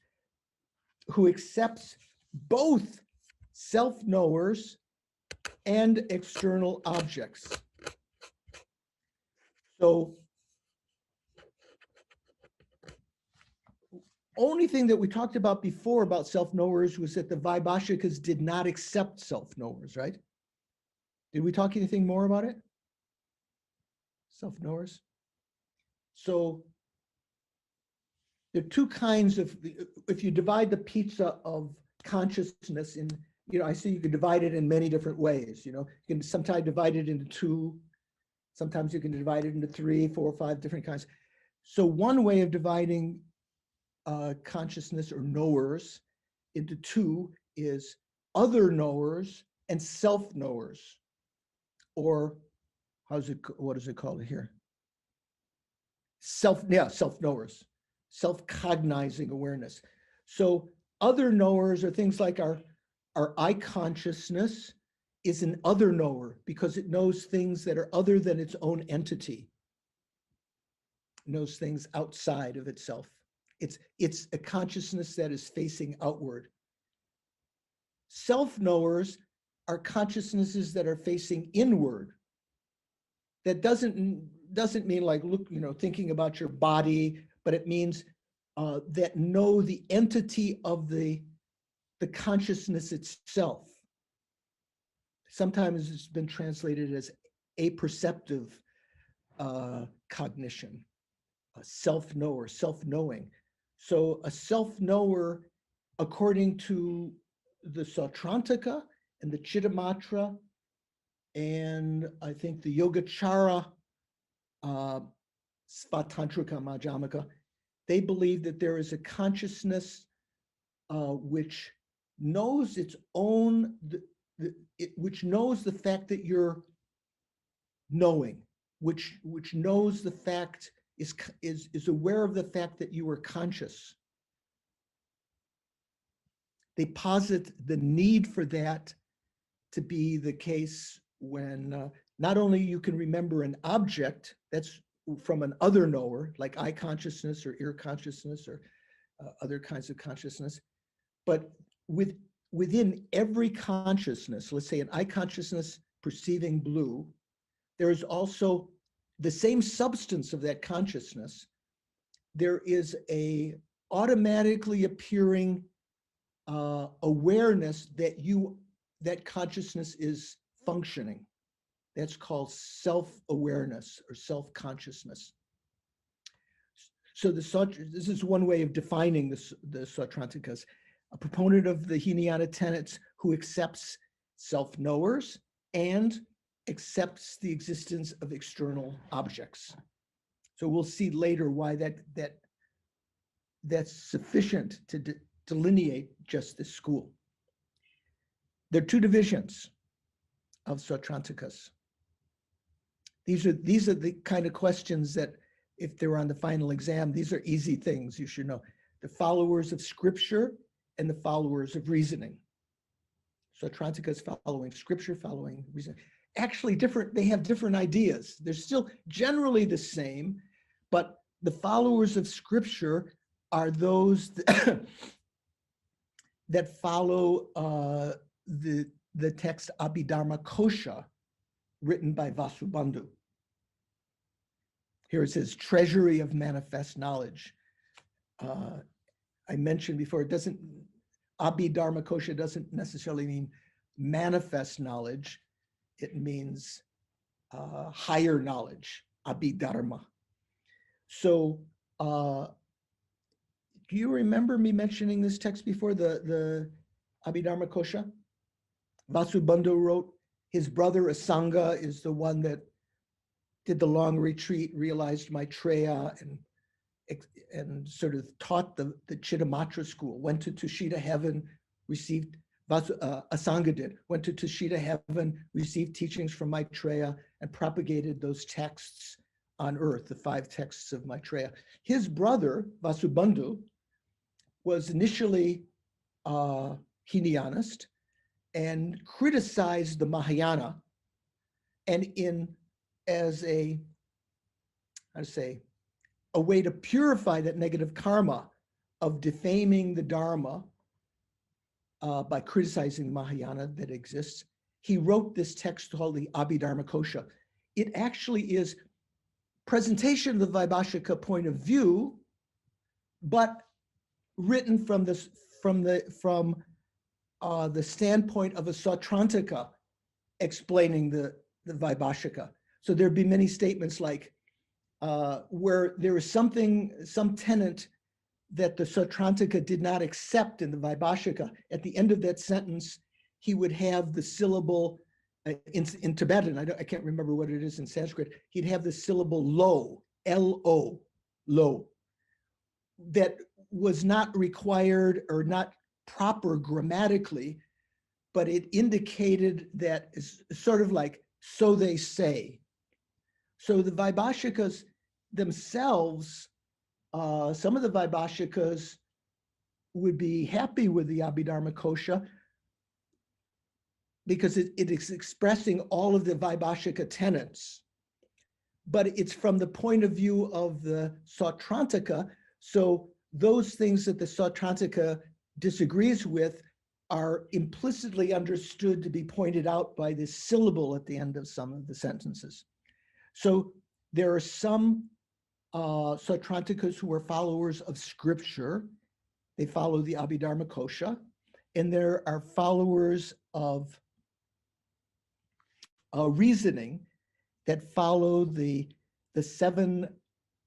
who accepts both self-knowers and external objects. So only thing that we talked about before about self-knowers was that the Vaibhashikas did not accept self-knowers, right? Did we talk anything more about it? Self-knowers. So there are 2 kinds of, if you divide the pizza of consciousness in, I see you can divide it in many different ways. You can sometimes divide it into 2, sometimes you can divide it into 3, 4, 5 different kinds. So one way of dividing consciousness or knowers into 2 is other knowers and self-knowers, or what is it called here? self-knowers, self-cognizing awareness. So other knowers are things like our I consciousness is an other knower because it knows things that are other than its own entity. It knows things outside of itself. It's a consciousness that is facing outward. Self-knowers are consciousnesses that are facing inward. That doesn't mean like, look, thinking about your body, but it means that know the entity of the consciousness itself. Sometimes it's been translated as aperceptive cognition, a self-knower, self-knowing. So a self-knower, according to the Sautrantika and the Chittamatra, and I think the Yogacara, Svatantrika, Majjhimaka, they believe that there is a consciousness which knows its own, which knows the fact that you're knowing, which knows the fact, is aware of the fact that you are conscious. They posit the need for that to be the case when not only you can remember an object that's from an other knower, like eye consciousness or ear consciousness or other kinds of consciousness, but within every consciousness, let's say an eye consciousness perceiving blue, there is also the same substance of that consciousness. There is a automatically appearing awareness that consciousness is functioning. That's called self-awareness or self-consciousness. So this is one way of defining the Sautrantikas, a proponent of the Hinayana tenets who accepts self-knowers and accepts the existence of external objects. So we'll see later why that's sufficient to delineate just this school. There are two divisions of Sautrantikas. These are the kind of questions that, if they were on the final exam, these are easy things you should know. The followers of scripture and the followers of reasoning. Sautrantikas following scripture, following reasoning. Actually they have different ideas. They're still generally the same, but the followers of scripture are those that follow the text Abhidharma Kosha, written by Vasubandhu. Here it says, treasury of manifest knowledge. I mentioned before, Abhidharma Kosha doesn't necessarily mean manifest knowledge. It means higher knowledge, Abhidharma. So do you remember me mentioning this text before, the Abhidharma Kosha? Vasubandhu wrote, his brother Asanga is the one that did the long retreat, realized Maitreya, and sort of taught the Chittamatra school, went to Tushita heaven, received, Asanga did, went to Tushita heaven, received teachings from Maitreya, and propagated those texts on earth, the 5 texts of Maitreya. His brother, Vasubandhu, was initially Hinayanist and criticized the Mahayana, and as a way to purify that negative karma of defaming the Dharma by criticizing the Mahayana that exists, he wrote this text called the Abhidharma Kosha. It actually is presentation of the Vaibhashika point of view, but written from the standpoint of a Sautrantika explaining the Vaibhashika. So there'd be many statements like where there is some tenet that the Sautrantika did not accept in the Vaibhashika. At the end of that sentence, he would have the syllable in Tibetan, I can't remember what it is in Sanskrit, he'd have the syllable lo, L-O, lo, that was not required or not proper grammatically, but it indicated that it's sort of like, so they say. So the Vaibhashikas themselves, some of the Vaibhashikas would be happy with the Abhidharma Kosha because it is expressing all of the Vaibhashika tenets, but it's from the point of view of the Sautrantika. So those things that the Sautrantika disagrees with are implicitly understood to be pointed out by this syllable at the end of some of the sentences. So there are some Sautrantikas who are followers of scripture. They follow the Abhidharma Kosha, and there are followers of reasoning that follow the 7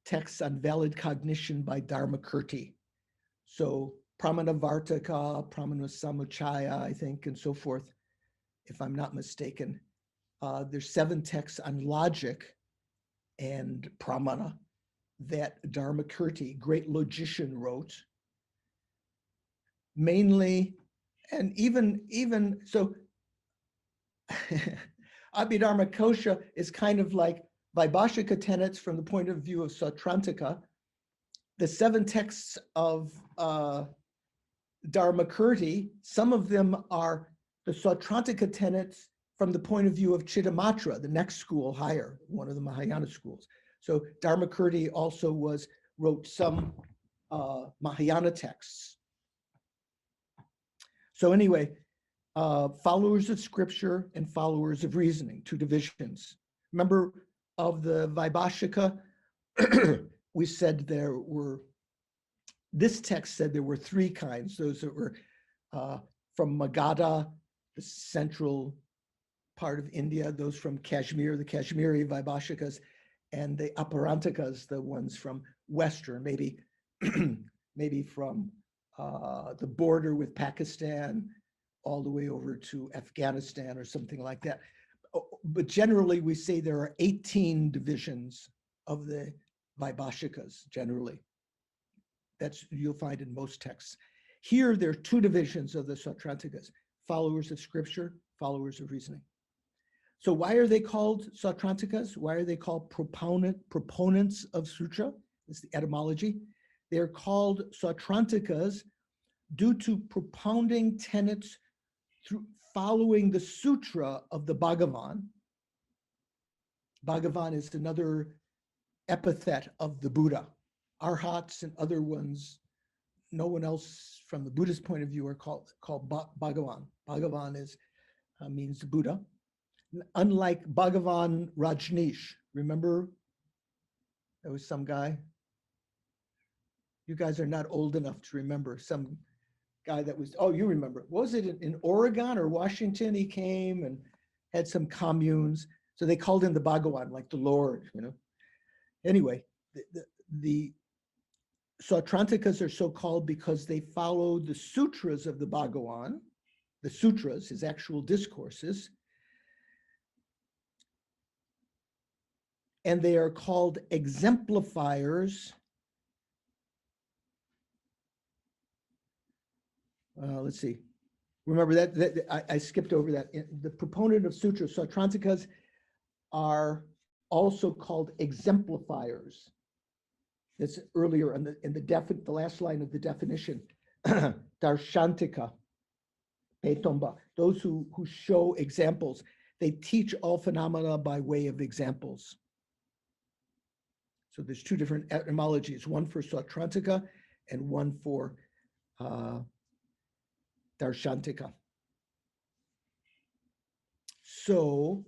texts on valid cognition by Dharmakirti. So Pramanavartaka, Pramanasamuchaya, I think, and so forth, if I'm not mistaken. There's 7 texts on logic and pramana that Dharmakirti, great logician, wrote. Mainly, and even so, Abhidharma Kosha is kind of like Vaibhashika tenets from the point of view of Sautrantika. The 7 texts of Dharmakirti, some of them are the Sautrantika tenets from the point of view of Chittamatra, the next school higher, one of the Mahayana schools. So Dharmakirti also wrote some Mahayana texts. So anyway, followers of scripture and followers of reasoning, 2 divisions. Remember, of the Vaibhashika, we said this text said there were 3 kinds, those that were from Magadha, the central part of India, those from Kashmir, the Kashmiri Vaibhashikas, and the Aparantikas, the ones from Western, maybe from the border with Pakistan, all the way over to Afghanistan or something like that. But generally, we say there are 18 divisions of the Vaibhashikas, generally. That's you'll find in most texts. Here, there are 2 divisions of the Sautrantikas, followers of scripture, followers of reasoning. So why are they called Sautrantikas? Why are they called proponents of sutra? That's the etymology. They're called Sautrantikas due to propounding tenets through following the sutra of the Bhagavan. Bhagavan is another epithet of the Buddha. Arhats and other ones, no one else from the Buddhist point of view are called Bhagavan. Bhagavan means Buddha. Unlike Bhagavan Rajneesh, remember there was some guy? You guys are not old enough to remember some guy that was, oh, you remember. What was it in Oregon or Washington? He came and had some communes. So they called him the Bhagavan, like the Lord, you know. Anyway, the Sautrantikas are so called because they follow the sutras of the Bhagavan, the sutras, his actual discourses. And they are called exemplifiers. Let's see. Remember that I skipped over that. The proponent of sutras, Sautrantikas, are also called exemplifiers. That's earlier in the last line of the definition. Darshantika, Petomba, those who show examples. They teach all phenomena by way of examples. So there's 2 different etymologies, one for Sautrantika and one for Darshantika. So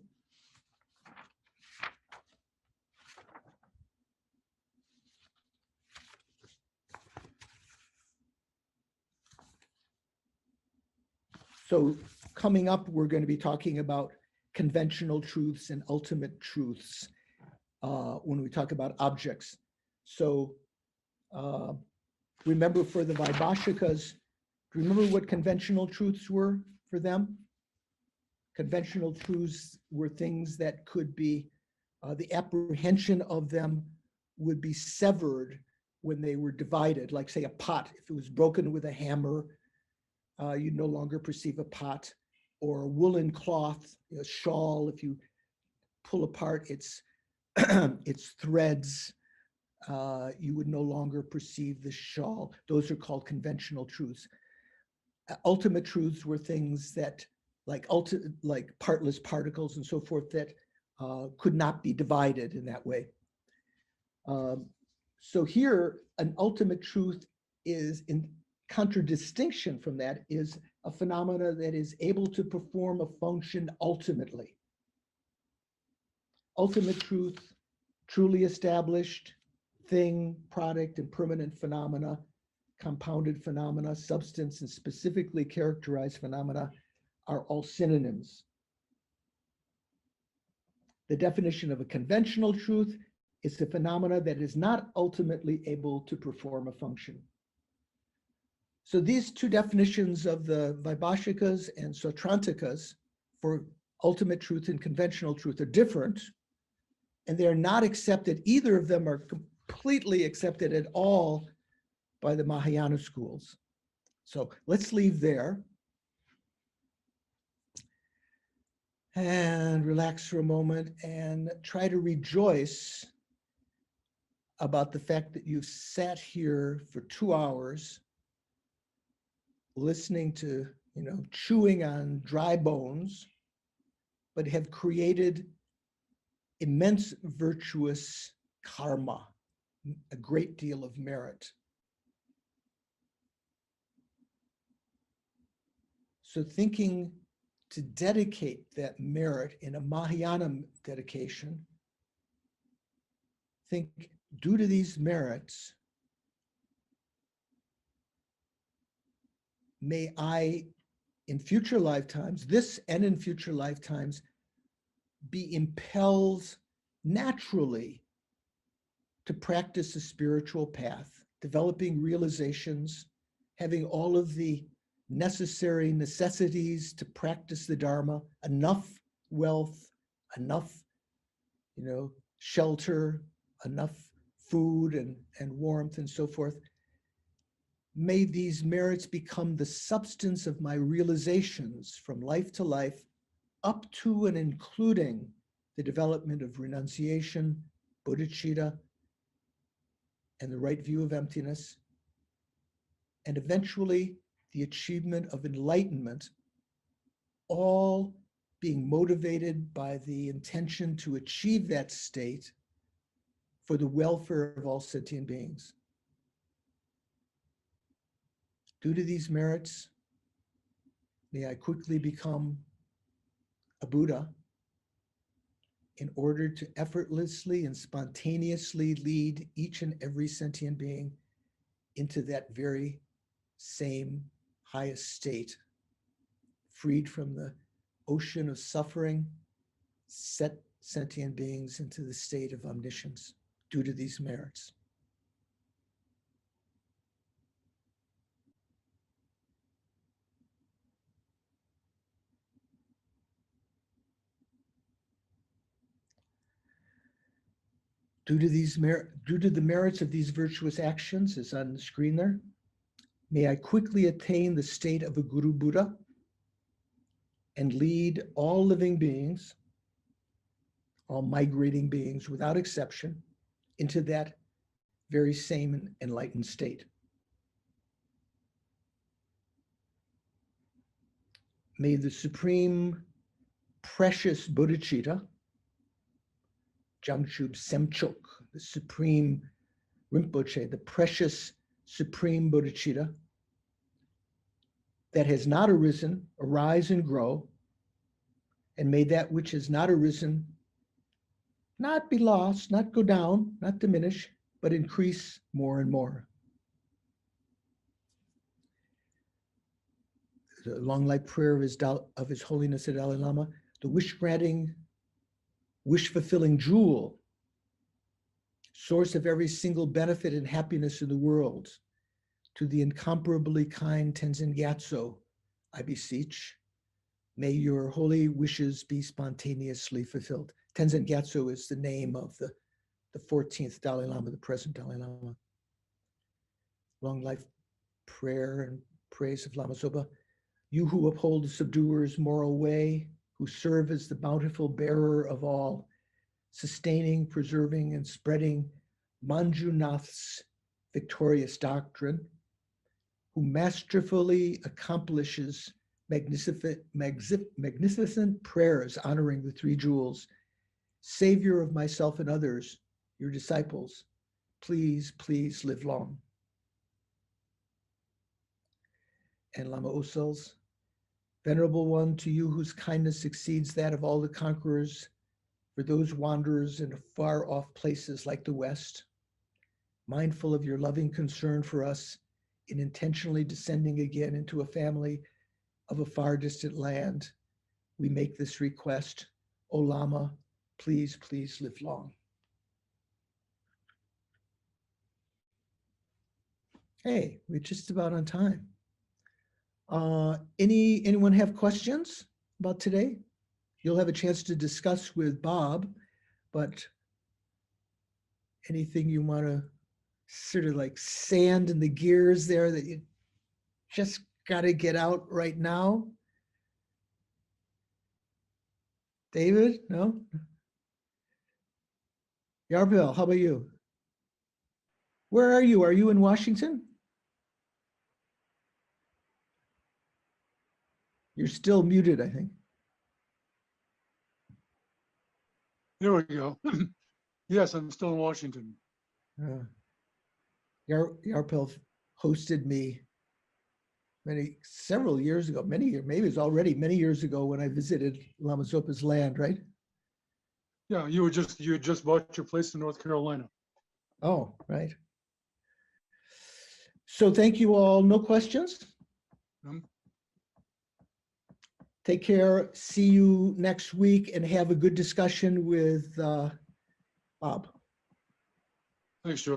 coming up, we're going to be talking about conventional truths and ultimate truths when we talk about objects. So remember, for the Vaibhashikas, remember what conventional truths were for them? Conventional truths were things that could be, the apprehension of them would be severed when they were divided, like say a pot. If it was broken with a hammer, you no longer perceive a pot, or a woolen cloth, a shawl, if you pull apart its its threads, you would no longer perceive the shawl. Those are called conventional truths. Ultimate truths were things that, like partless particles and so forth, that could not be divided in that way. So here, an ultimate truth is, in contradistinction from that, is a phenomena that is able to perform a function ultimately. Ultimate truth, truly established thing, product, and permanent phenomena, compounded phenomena, substance, and specifically characterized phenomena are all synonyms. The definition of a conventional truth is a phenomena that is not ultimately able to perform a function. So these two definitions of the Vaibhashikas and Sautrantikas for ultimate truth and conventional truth are different, and they are not accepted. Either of them are completely accepted at all by the Mahayana schools. So let's leave there and relax for a moment and try to rejoice about the fact that you've sat here for 2 hours listening to, chewing on dry bones, but have created immense virtuous karma, a great deal of merit. So thinking to dedicate that merit in a Mahayana dedication, think, due to these merits, may I, in future lifetimes, this and in future lifetimes, be impelled naturally to practice a spiritual path, developing realizations, having all of the necessary necessities to practice the Dharma, enough wealth, enough, shelter, enough food and warmth and so forth. May these merits become the substance of my realizations from life to life, up to and including the development of renunciation, bodhicitta, and the right view of emptiness, and eventually the achievement of enlightenment, all being motivated by the intention to achieve that state for the welfare of all sentient beings. Due to these merits, may I quickly become a Buddha in order to effortlessly and spontaneously lead each and every sentient being into that very same highest state, freed from the ocean of suffering, set sentient beings into the state of omniscience due to these merits. Due to the merits of these virtuous actions, as on the screen there, may I quickly attain the state of a Guru Buddha and lead all living beings, all migrating beings without exception, into that very same enlightened state. May the supreme precious bodhicitta, Jangchub Semchok, the supreme Rinpoche, the precious supreme bodhicitta that has not arisen, arise and grow, and may that which has not arisen not be lost, not go down, not diminish, but increase more and more. The long life prayer of His Holiness the Dalai Lama, the wish-granting, wish-fulfilling jewel, source of every single benefit and happiness in the world, to the incomparably kind Tenzin Gyatso, I beseech, may your holy wishes be spontaneously fulfilled. Tenzin Gyatso is the name of the 14th Dalai Lama, the present Dalai Lama. Long life prayer and praise of Lama Zopa. You who uphold the subduer's moral way, who serve as the bountiful bearer of all, sustaining, preserving, and spreading Manjunath's victorious doctrine, who masterfully accomplishes magnificent prayers honoring the three jewels, Savior of myself and others, your disciples, please, please live long. And Lama Osel's, Venerable One, to you whose kindness exceeds that of all the conquerors, for those wanderers in far off places like the West, mindful of your loving concern for us in intentionally descending again into a family of a far distant land, we make this request. O Lama, please, please live long. Hey, we're just about on time. Anyone have questions about today? You'll have a chance to discuss with Bob, but anything you want to sort of like sand in the gears there that you just got to get out right now? David, no? Yarbil, how about you? Where are you? Are you in Washington? You're still muted, I think. There we go. Yes, I'm still in Washington. Yarpil hosted me several years ago, maybe it was already many years ago when I visited Lama Zopa's land, right? Yeah, you had just bought your place in North Carolina. Oh, right. So thank you all. No questions? Take care. See you next week and have a good discussion with Bob. Thanks, Joe.